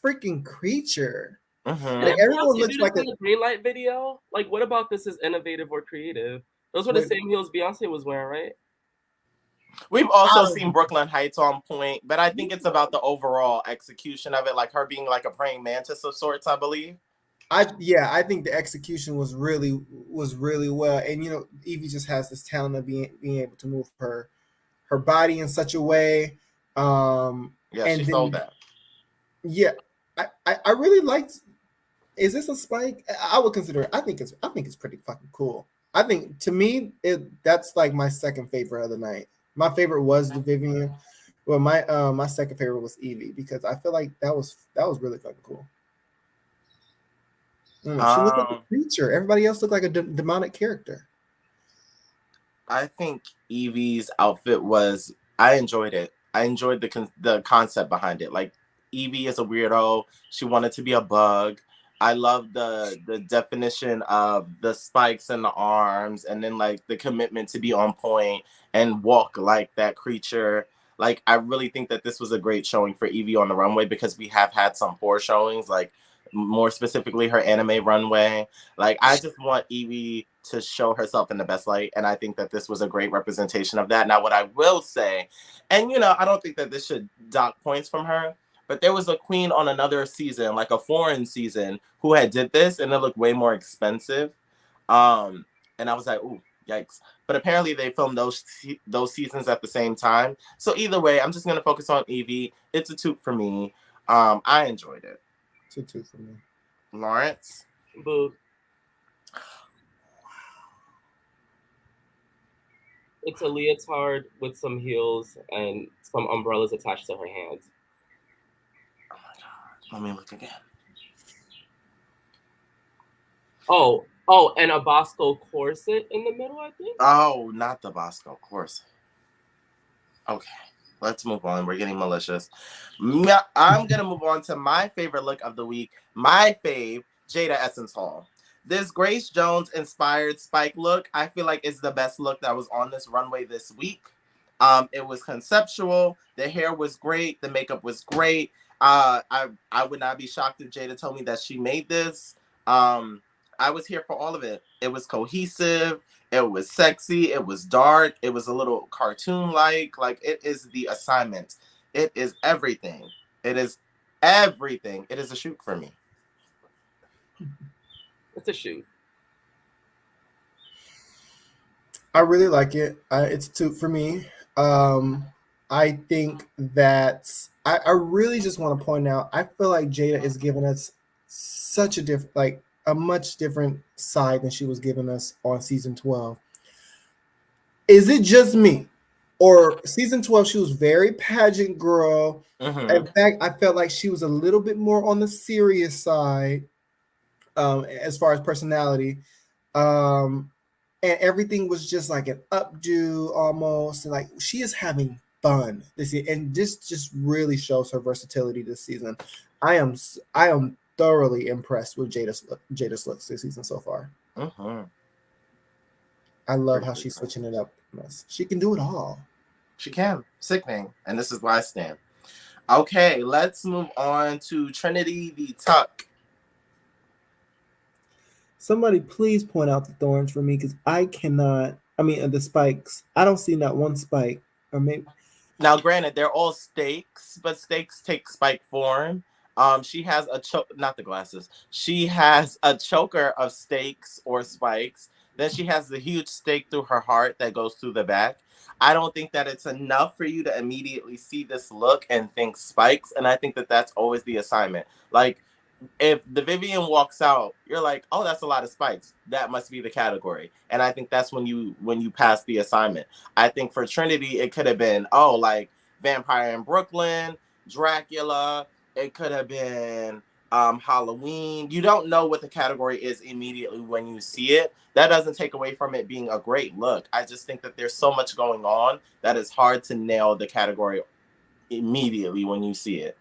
freaking creature. Like everyone looks like a green light video. Like, what about this is innovative or creative? Those were the same heels Beyonce was wearing, right? We've also seen Brooklyn Heights on point, but I think it's about the overall execution of it, like her being like a praying mantis of sorts, I believe. I think the execution was really well, and you know, Evie just has this talent of being able to move her body in such a way. Yeah, and she sold that. Yeah, I really liked. Is this a spike? I would consider it. I think it's pretty fucking cool. I think to me that's like my second favorite of the night. My favorite was the Vivian. Well, my second favorite was Evie because I feel like that was really fucking cool. She looked like a creature. Everybody else looked like a demonic character. I think Evie's outfit was. I enjoyed it. I enjoyed the concept behind it. Like Evie is a weirdo. She wanted to be a bug. I love the definition of the spikes in the arms, and then like the commitment to be on point and walk like that creature. Like I really think that this was a great showing for Evie on the runway because we have had some poor showings, like more specifically her anime runway. Like I just want Evie to show herself in the best light, and I think that this was a great representation of that. Now, what I will say, and you know, I don't think that this should dock points from her, but there was a queen on another season, like a foreign season, who had did this, and it looked way more expensive. And I was like, ooh, yikes. But apparently they filmed those seasons at the same time. So either way, I'm just going to focus on Evie. It's a toot for me. I enjoyed it. It's a toot for me. Lawrence? Boo. It's a leotard with some heels and some umbrellas attached to her hands. Oh my God. Let me look again. Oh, and a Bosco corset in the middle, I think. Oh, not the Bosco corset. Okay, let's move on. We're getting malicious. I'm going to move on to my favorite look of the week. My fave, Jada Essence Hall. This Grace Jones inspired spike look, I feel like is the best look that was on this runway this week. It was conceptual. The hair was great. The makeup was great. I would not be shocked if Jada told me that she made this. I was here for all of it. It was cohesive. It was sexy. It was dark. It was a little cartoon-like. Like, it is the assignment. It is everything. It is everything. It is a shoot for me. It's a shoot. I really like it. It's a toot for me. I think that I really just want to point out, I feel like Jada is giving us such a different, like, a much different side than she was giving us on season 12. Is it just me? Or season 12, she was very pageant girl. Mm-hmm. In fact, I felt like she was a little bit more on the serious side as far as personality. And everything was just like an updo almost. And like she is having fun this year. And this just really shows her versatility this season. I am thoroughly impressed with Jada's looks this season so far. Uh-huh. I love how she's switching it up. She can do it all. She can. Sickening. And this is why I stand. Okay, let's move on to Trinity the Tuck. Somebody please point out the thorns for me because I cannot. I mean, the spikes. I don't see not one spike. Or maybe. Now, granted, they're all stakes, but stakes take spike form. She has a not the glasses. She has a choker of stakes or spikes. Then she has the huge stake through her heart that goes through the back. I don't think that it's enough for you to immediately see this look and think spikes. And I think that that's always the assignment. Like, if the Vivian walks out, you're like, oh, that's a lot of spikes. That must be the category. And I think that's when you pass the assignment. I think for Trinity, it could have been, oh, like Vampire in Brooklyn, Dracula. It could have been Halloween. You don't know what the category is immediately when you see it. That doesn't take away from it being a great look. I just think that there's so much going on that it's hard to nail the category immediately when you see it.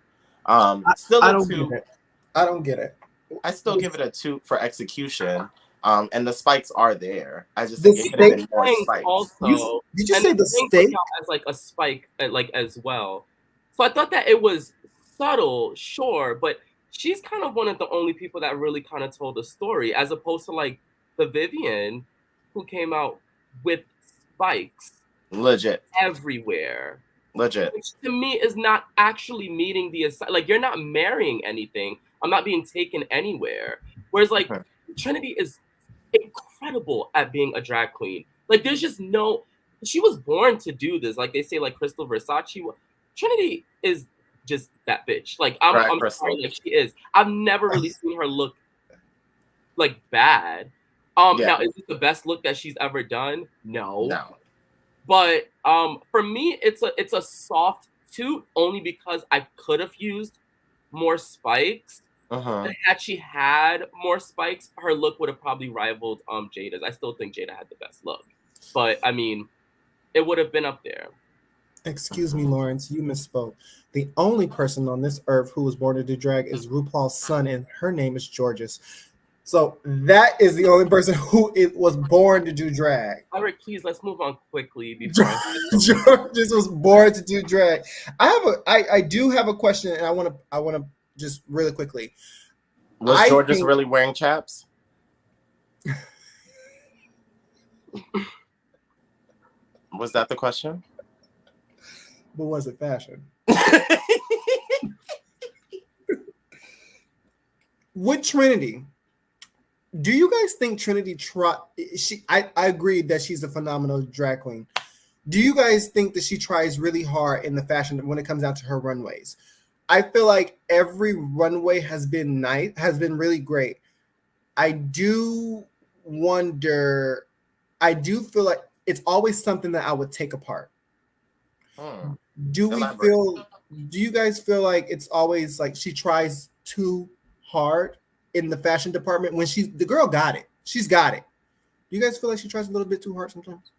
Still I a don't 2. get it. I don't get it. I still give it a 2 for execution. And the spikes are there. I just The think it could have been more Thanks spikes. also, Did you and say the thing steak? came out as like a spike, like as well. So I thought that it was subtle, sure, but she's kind of one of the only people that really kind of told a story, as opposed to like the Vivian, who came out with spikes Legit. everywhere. Legit. Which to me is not actually meeting the like, you're not marrying anything. I'm not being taken anywhere. Whereas like Trinity is incredible at being a drag queen. Like, there's just no, she was born to do this. Like they say, like Crystal Versace. Trinity is just that bitch. Like I'm sorry, like she is. I've never really seen her look like bad. Now is it the best look that she's ever done? No. But for me, it's a soft 2, only because I could have used more spikes. And had she had more spikes, her look would have probably rivaled Jada's. I still think Jada had the best look, but I mean, it would have been up there. Excuse me, Lawrence, you misspoke. The only person on this earth who was born to do drag is RuPaul's son, and her name is Georges. So that is the only person who was born to do drag. Eric, please, let's move on quickly. Before Georges was born to do drag. I do have a question, and I want to just really quickly. Was Georges really wearing chaps? Was that the question? But was it fashion? With Trinity, do you guys think Trinity I agree that she's a phenomenal drag queen. Do you guys think that she tries really hard in the fashion when it comes down to her runways? I feel like every runway has been nice, has been really great. I do feel like it's always something that I would take apart. Do you guys feel like it's always like she tries too hard in the fashion department when the girl got it? She's got it. Do you guys feel like she tries a little bit too hard sometimes?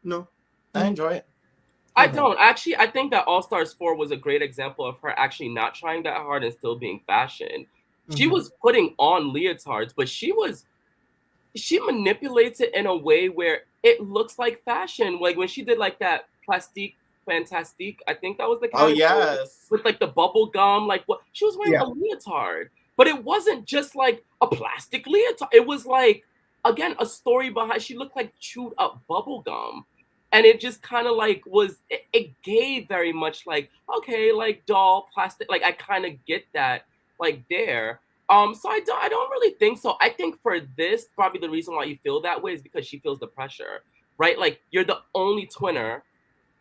No. I enjoy it. I don't. Actually, I think that All Stars 4 was a great example of her actually not trying that hard and still being fashion. She was putting on leotards, but she manipulates it in a way where it looks like fashion. Like when she did like that Plastique Fantastique, I think that was the category. Oh yes. With like the bubble gum, like what she was wearing a leotard. But it wasn't just like a plastic leotard. It was like, again, a story behind. She looked like chewed up bubble gum. And it just kind of like it gave very much like, okay, like doll, plastic. Like I kind of get that like there. So I don't really think so. I think for this, probably the reason why you feel that way is because she feels the pressure, right? Like you're the only twinner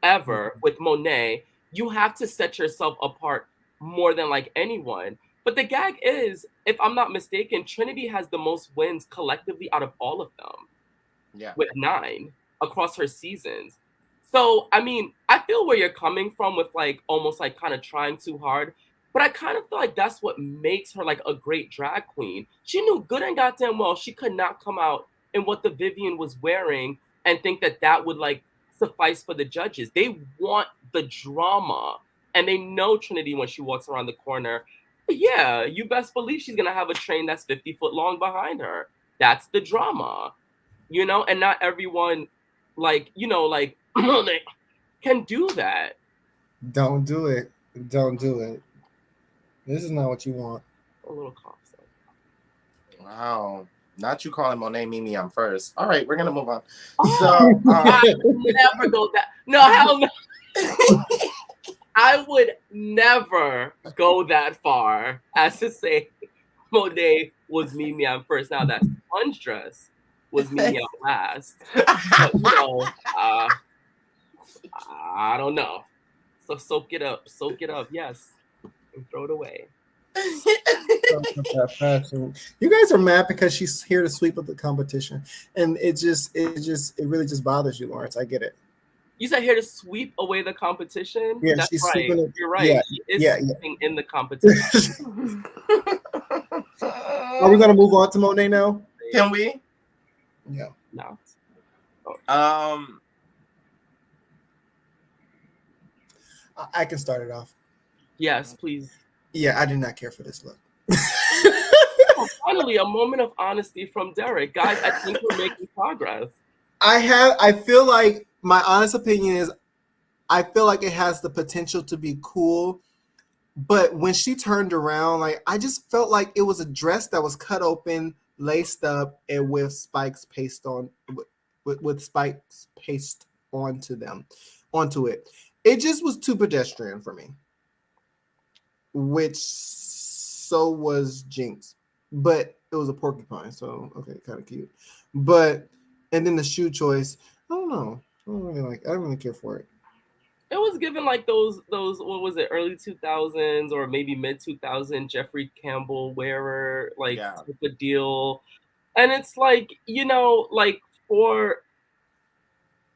ever with Monet. You have to set yourself apart more than like anyone. But the gag is, if I'm not mistaken, Trinity has the most wins collectively out of all of them. Yeah. With 9 across her seasons. So, I mean, I feel where you're coming from with like almost like kind of trying too hard. But I kind of feel like that's what makes her like a great drag queen. She knew good and goddamn well she could not come out in what the Vivian was wearing and think that that would like suffice for the judges. They want the drama. And they know Trinity when she walks around the corner. But yeah, you best believe she's going to have a train that's 50 foot long behind her. That's the drama. You know, and not everyone like, you know, like can do that. Don't do it. Don't do it. This is not what you want. A little cough. Wow. Not you calling Monet Mimi I'm first. All right, we're gonna move on. Oh, I never go that. No, hell no. I would never go that far as to say Monet was Mimi on first. Now that sponge dress was Mimi on last. But you know, I don't know. So soak it up, yes, and throw it away. You guys are mad because she's here to sweep up the competition, and it really just bothers you, Lawrence. I get it. You said here to sweep away the competition. Yeah, that's she's right. sweeping it. You're right. Yeah, she is sweeping in the competition. Are we gonna move on to Monet now? Can we? Yeah. No. Oh. I can start it off. Yes, please. Yeah, I did not care for this look. Oh, finally, a moment of honesty from Derek. Guys, I think we're making progress. I feel like my honest opinion is I feel like it has the potential to be cool. But when she turned around, like I just felt like it was a dress that was cut open, laced up, and with spikes paste on with spikes paste onto it. It just was too pedestrian for me. Which so was Jinx, but it was a porcupine, so okay, kind of cute. But and then the shoe choice, I don't know. I don't really care for it. It was given like those what was it, early 2000s or maybe mid 2000s Jeffrey Campbell wearer type of deal, and it's like, you know, like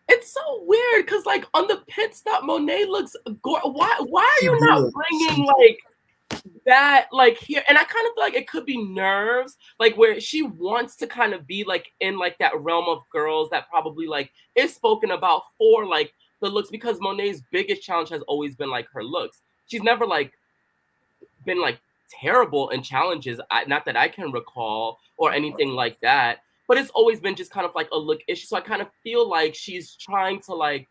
it's so weird because like on the pit stop Monet looks why are you not bringing like that like here? And I kind of feel like it could be nerves, like where she wants to kind of be like in like that realm of girls that probably like is spoken about for like the looks, because Monet's biggest challenge has always been like her looks. She's never like been like terrible in challenges, not that I can recall or anything like that, but it's always been just kind of like a look issue. So I kind of feel like she's trying to like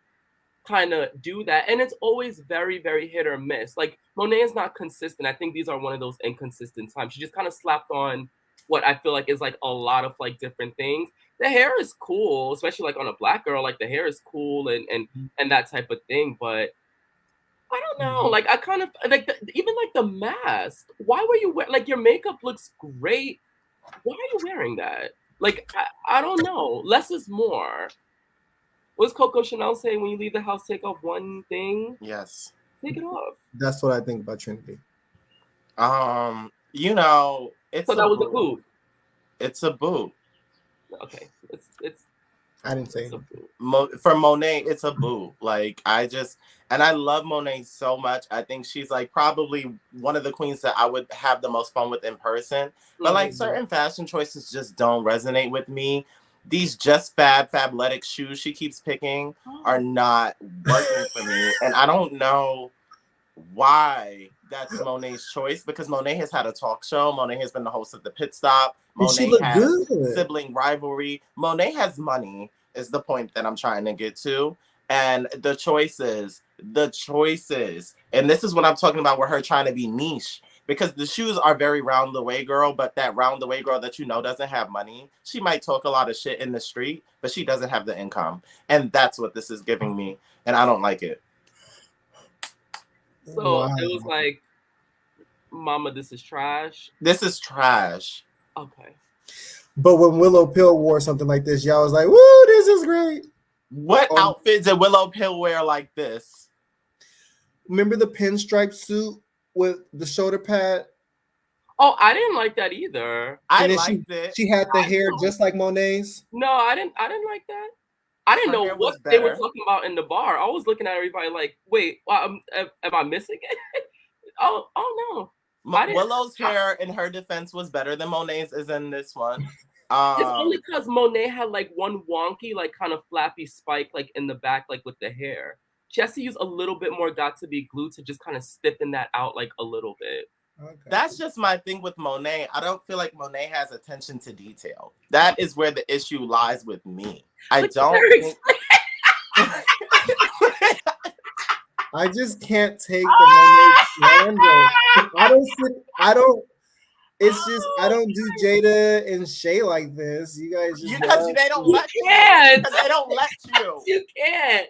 kind of do that, and it's always very, very hit or miss. Like Monet is not consistent. I think these are one of those inconsistent times. She just kind of slapped on what I feel like is like a lot of like different things. The hair is cool, especially like on a black girl, like the hair is cool and that type of thing, but I don't know. Like I kind of like even like the mask. Why were you wearing, like, your makeup looks great. Why are you wearing that? Like I don't know. Less is more. What's Coco Chanel saying? When you leave the house, take off one thing. Yes. Take it off. That's what I think about Trinity. You know, it's so that was a boot. It's a boot. Okay, it's. I didn't say it. For Monet, it's a boo. Like I love Monet so much. I think she's like probably one of the queens that I would have the most fun with in person. But like certain fashion choices just don't resonate with me. These just Fabletics shoes she keeps picking are not working for me, and I don't know why that's Monet's choice, because Monet has had a talk show. Monet has been the host of the Pit Stop. Monet has sibling rivalry. Monet has money is the point that I'm trying to get to. And the choices. And this is what I'm talking about with her trying to be niche. Because the shoes are very round the way girl, but that round the way girl that you know doesn't have money. She might talk a lot of shit in the street, but she doesn't have the income. And that's what this is giving me. And I don't like it. So It was like, Mama, this is trash. This is trash. Okay. But when Willow Pill wore something like this, y'all was like, woo, this is great. What outfit did Willow Pill wear like this? Remember the pinstripe suit with the shoulder pad? Oh, I didn't like that either. I liked it. She had the hair just like Monet's. No, I didn't like that. I didn't know what they were talking about in the bar. I was looking at everybody like, wait, am I missing it? oh no. Willow's hair in her defense was better than Monet's is in this one. It's only because Monet had like one wonky, like kind of flappy spike like in the back, like with the hair. She has to use a little bit more got to be glue to just kind of stiffen that out like a little bit. Okay. That's just my thing with Monet. I don't feel like Monet has attention to detail. That is where the issue lies with me. I just can't take the Monet slander. I don't do Jada and Shay like this. You guys just they don't let you. Can't. They don't let you. You can't.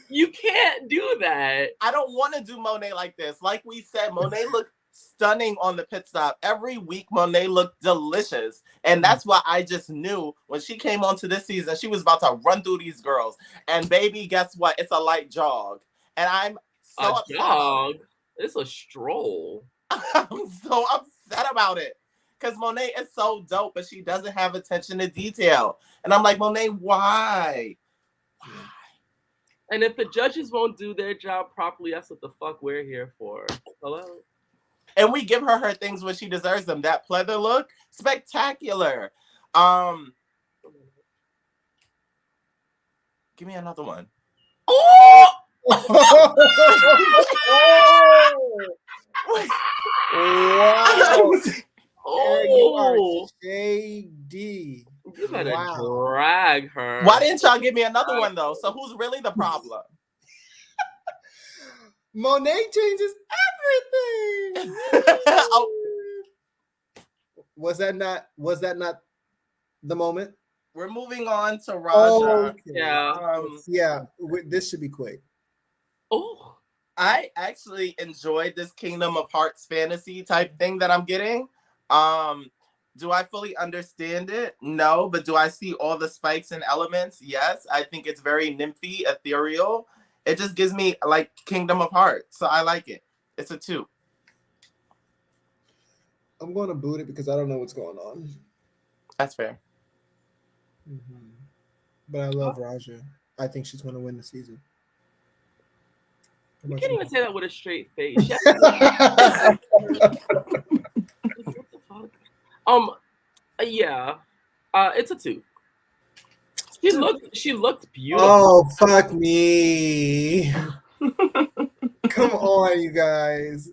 You can't do that. I don't want to do Monet like this. Like we said, Monet looked stunning on the pit stop. Every week, Monet looked delicious. And that's why I just knew when she came onto this season, she was about to run through these girls. And baby, guess what? It's a light jog. And I'm so upset jog? It's a stroll. I'm so upset about it. Because Monet is so dope, but she doesn't have attention to detail. And I'm like, Monet, why? And if the judges won't do their job properly, that's what the fuck we're here for. Hello? And we give her things when she deserves them. That pleather look, spectacular. Give me another one. Oh! Wow. Oh, you are shady. You better drag her. Why didn't y'all give me another one though? So who's really the problem? Monet changes everything. Oh. Was that not the moment? We're moving on to Raja. Okay. Yeah. This should be quick. Oh, I actually enjoyed this Kingdom of Hearts fantasy type thing that I'm getting. Do I fully understand it? No, but do I see all the spikes and elements? Yes. I think it's very nymphy, ethereal. It just gives me like Kingdom of Hearts, so I like it. It's a 2. I'm going to boot it because I don't know what's going on. That's fair. Mm-hmm. But I love Raja. I think she's going to win the season. You can't even say that with a straight face. Yeah. It's a 2. She looked beautiful. Oh, fuck me. Come on, you guys.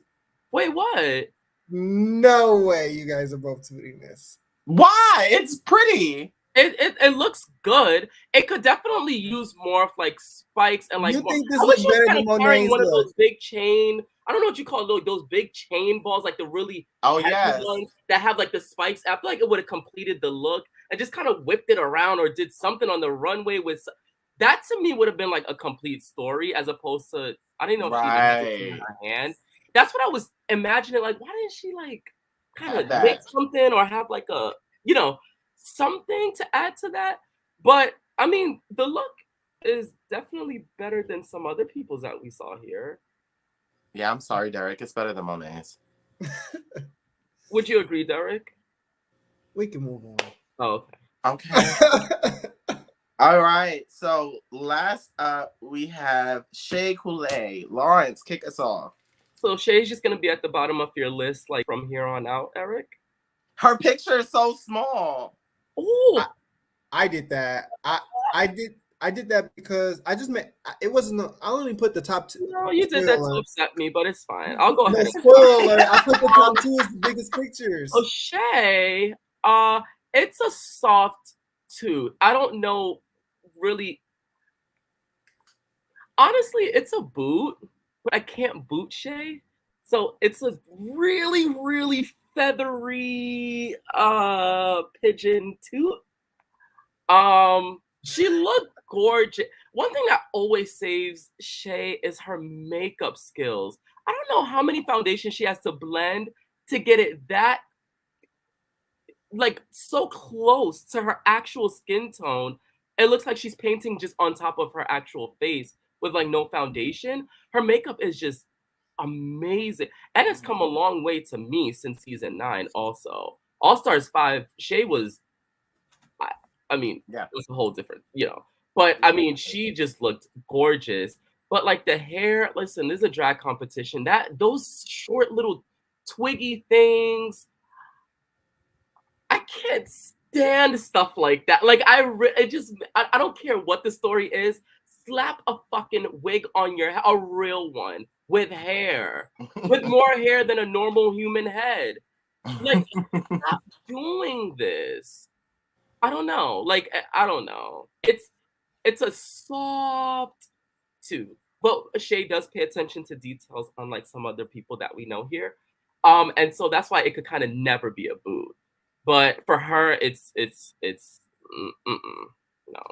Wait, what? No way you guys are both tweeting this. Why? It's pretty. It looks good. It could definitely use more of like spikes and like. You think this I looks wish she was better kind than of carrying Monet's one of look? those big chain. I don't know what you call those big chain balls, like the really heavy ones that have like the spikes. I feel like it would have completed the look and just kind of whipped it around or did something on the runway with that. To me, would have been like a complete story as opposed to I didn't know if she had it in her hand. That's what I was imagining. Like, why didn't she like kind of make something or have like a something to add to that? But I mean, the look is definitely better than some other people's that we saw here. Yeah, I'm sorry, Derek. It's better than Monet's. Would you agree, Derek? We can move on. Oh, okay. All right. So last up, we have Shea Coulee. Lawrence, kick us off. So Shay's just gonna be at the bottom of your list, like from here on out, Eric. Her picture is so small. Oh, I did that. I did that because I just meant it wasn't. I only put the top 2. No, you did that to upset me, but it's fine. I'll go ahead. Spoiler alert! I put the top 2 as the biggest pictures. Oh, Shay, it's a soft 2. I don't know, really. Honestly, it's a boot, but I can't boot Shay, so it's a really, really feathery pigeon 2. She looked gorgeous. One thing that always saves Shay is her makeup skills. I don't know how many foundations she has to blend to get it that like so close to her actual skin tone. It looks like she's painting just on top of her actual face with like no foundation. Her makeup is just amazing. And it's come a long way to me since season 9 also. All Stars 5, Shay was I mean, it was a whole different, But I mean, she just looked gorgeous. But like the hair, listen, this is a drag competition. Those short little twiggy things, I can't stand stuff like that. Like I don't care what the story is. Slap a fucking wig on your head, a real one with hair, with more hair than a normal human head. Like, stop doing this. I don't know. Like, I don't know. It's a soft 2. But Shay does pay attention to details unlike some other people that we know here. And so that's why it could kind of never be a boot. But for her, it's no.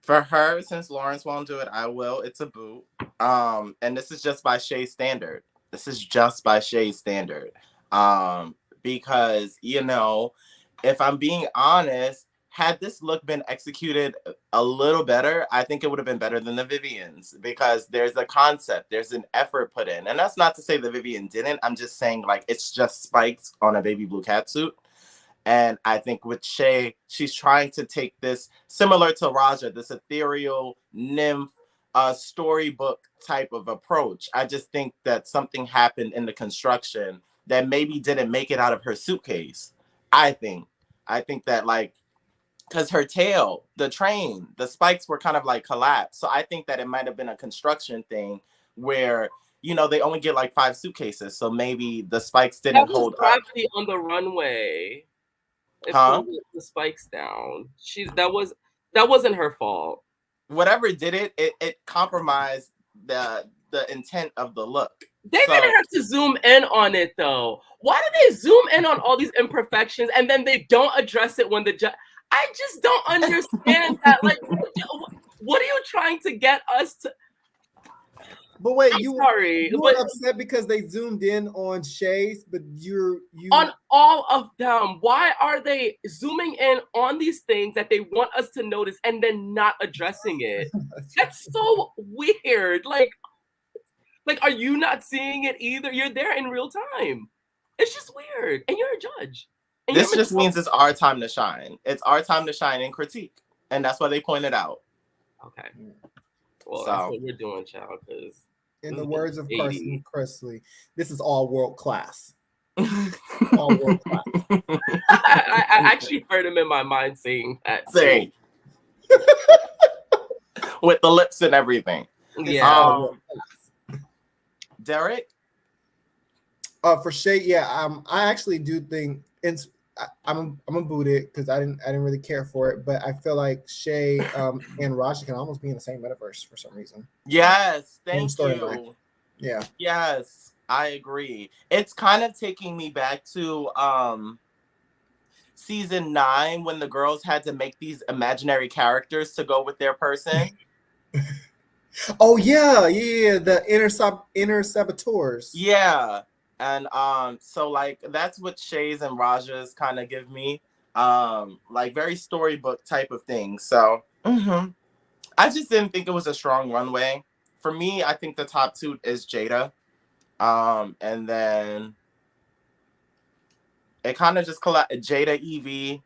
For her, since Lawrence won't do it, I will. It's a boot. And this is just by Shay's standard. Because, you know, if I'm being honest, had this look been executed a little better, I think it would have been better than the Vivian's, because there's a concept, there's an effort put in. And that's not to say the Vivian didn't. I'm just saying, like, it's just spikes on a baby blue catsuit. And I think with Shay, she's trying to take this, similar to Raja, this ethereal nymph, storybook type of approach. I just think that something happened in the construction that maybe didn't make it out of her suitcase. I think that, like, because her tail, the train, the spikes were kind of like collapsed. So I think that it might have been a construction thing where, you know, they only get like 5 suitcases. So maybe the spikes didn't hold up. Probably on the runway. It pulled the spikes down. That wasn't her fault. Whatever did it compromised the intent of the look. They didn't have to zoom in on it though. Why do they zoom in on all these imperfections and then they don't address it when the judge? I just don't understand that. Like, what are you trying to get us to? But wait, you were but upset because they zoomed in on Shay's, but you on all of them. Why are they zooming in on these things that they want us to notice and then not addressing it? That's so weird. Like, are you not seeing it either? You're there in real time. It's just weird, and you're a judge. And this just means it's our time to shine. It's our time to shine and critique, and that's why they pointed out. Okay. Well, that's what we're doing, child. Because in the words of Carson Kressley, this is all world class. All world class. I actually heard him in my mind saying that. Same. With the lips and everything. Yeah. Derek? For Shay, yeah, I actually do think I'm a boot it because I didn't really care for it, but I feel like Shay and Raja can almost be in the same metaverse for some reason. Yes, thank you. Yeah. Yes, I agree. It's kind of taking me back to season 9 when the girls had to make these imaginary characters to go with their person. Oh yeah, the inner saboteurs. Yeah. And so like that's what Shay's and Raja's kind of give me. Like very storybook type of thing. So I just didn't think it was a strong runway. For me, I think the top 2 is Jada. And then it kind of just Jada, Evie,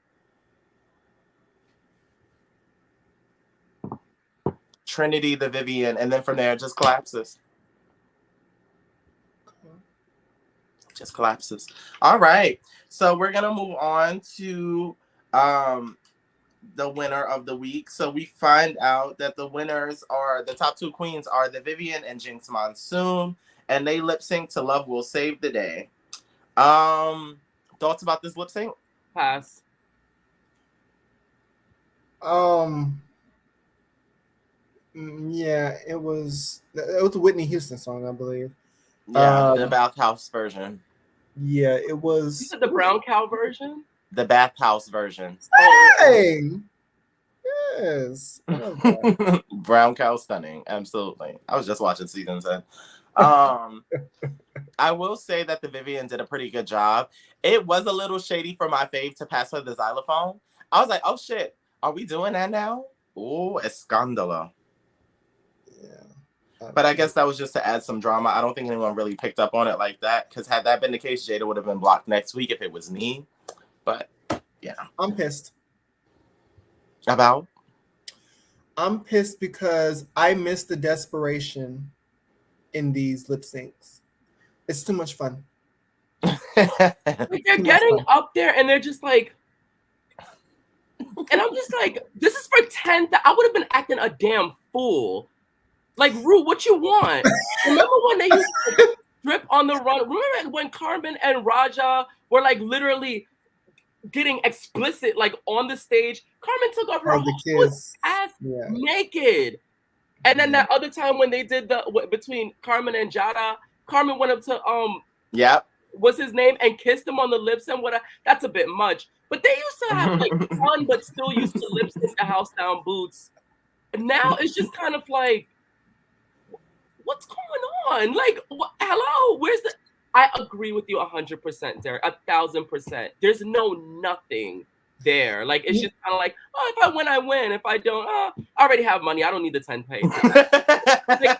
Trinity, the Vivian, and then from there it just collapses. Just collapses. All right. So we're gonna move on to the winner of the week. So we find out that the winners are the top 2 queens are the Vivian and Jinx Monsoon, and they lip sync to Love Will Save the Day. Thoughts about this lip sync? Pass. Yeah, it was a Whitney Houston song, I believe. Yeah, the bathhouse version. Yeah, it was. You said the brown cow version? The bathhouse version. Dang! Yes. Brown cow stunning. Absolutely. I was just watching season 10. I will say that the Vivian did a pretty good job. It was a little shady for my fave to pass her the xylophone. I was like, oh shit, are we doing that now? Ooh, escandalo. Yeah. But I guess that was just to add some drama. I don't think anyone really picked up on it like that, because had that been the case, Jada would have been blocked next week if it was me. But yeah. I'm pissed. About? I'm pissed because I miss the desperation in these lip syncs. It's too much fun. Like they're getting up there and they're just like, and I'm just like, this is for 10. I would have been acting a damn fool. Like, Ru, what you want? Remember when they used to strip on the run? Remember when Carmen and Raja were like literally getting explicit, like on the stage? Carmen took off her whole ass naked. And then that other time when they did between Carmen and Jada, Carmen went up to what's his name, and kissed him on the lips and whatever. That's a bit much. But they used to have like fun, but still used to lip sync the house down boots now it's just kind of like, what's going on? Like, hello, where's the? I agree with you 100%, Derek, 1,000%. There's nothing there. Like, it's just kind of like, oh, if I win, I win. If I don't, I already have money. I don't need the 10 pay. Like,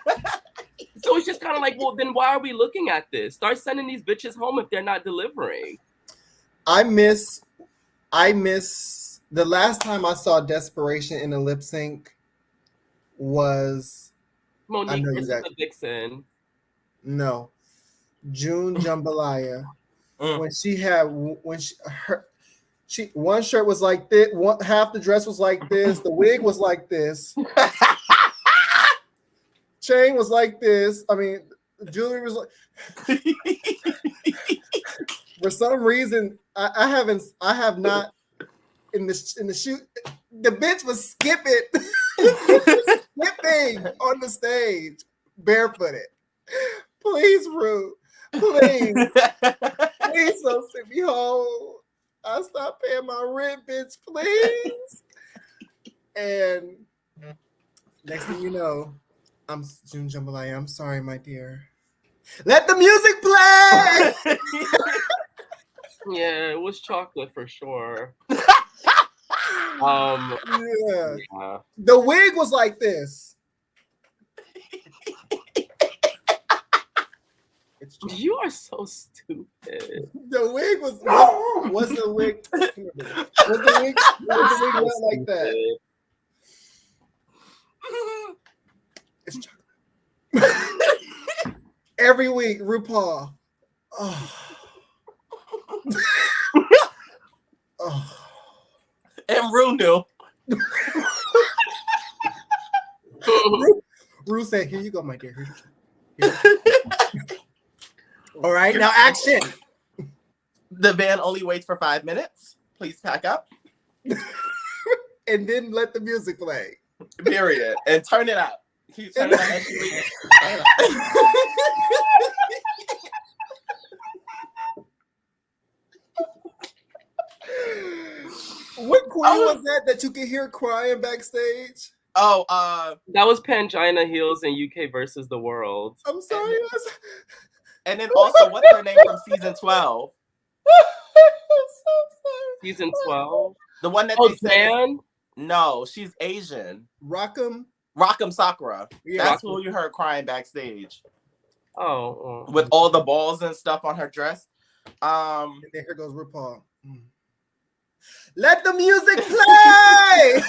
so it's just kind of like, well, then why are we looking at this? Start sending these bitches home if they're not delivering. I miss the last time I saw desperation in a lip sync was Monique versus the Vixen. No, June Jambalaya. When she one shirt was like this, half the dress was like this, the wig was like this, chain was like this. I mean, jewelry was like. For some reason, I have not in the shoot. The bitch was skipping on the stage, barefooted. Please, Ru, please don't send me home. I stopped paying my rent, bitch, please. And next thing you know, I'm June Jambalaya. I'm sorry, my dear. Let the music play. Yeah, it was chocolate for sure. Yeah. The wig was like this. You are so stupid. The wig was the wig. Was the wig not like that? It's chocolate. Every week, RuPaul. Oh. And Ru knew. Ru said, "Here you go, my dear. Here. All right, now action." The van only waits for 5 minutes. Please pack up. And then let the music play. Period. And turn it up. Can you turn it up? What queen was that you could hear crying backstage? Oh, that was Pangina Heels in UK versus the World. I'm sorry. And then also, what's her name from season 12? I'm so sorry. Season 12? The one that they said. No, she's Asian. Rock'em Sakura. Yeah, that's who you heard crying backstage. Oh. With all the balls and stuff on her dress. And then here goes RuPaul. Let the music play.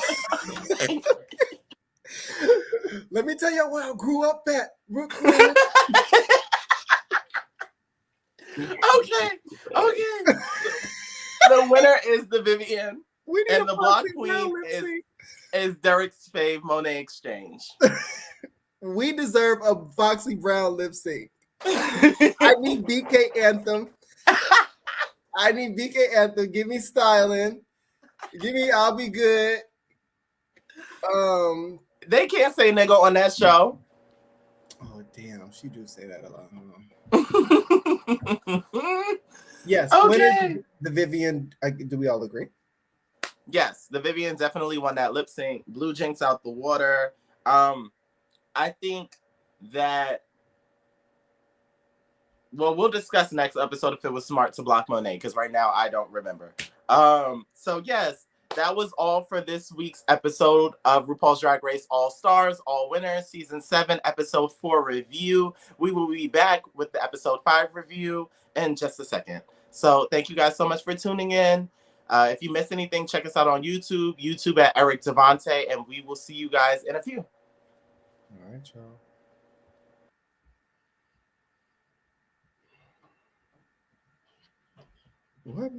Let me tell you where I grew up at. Brooklyn. Okay. The winner is the Vivian. And the Block Queen is Derek's fave Monet Exchange. We deserve a Foxy Brown lip sync. I need BK Anthem. Give me styling. Give me I'll Be Good. They can't say nigga on that show. Oh damn, she do say that a lot. Yes. Okay. The Vivian. Do we all agree? Yes, the Vivian definitely won that lip sync. Blew Jinx out the water. I think that. Well, we'll discuss next episode if it was smart to block Monet, because right now I don't remember. So yes, that was all for this week's episode of RuPaul's Drag Race All Stars, All Winners, Season 7, Episode 4 review. We will be back with the Episode 5 review in just a second. So thank you guys so much for tuning in. If you missed anything, check us out on YouTube at EricDevontae, and we will see you guys in a few. All right, y'all. What?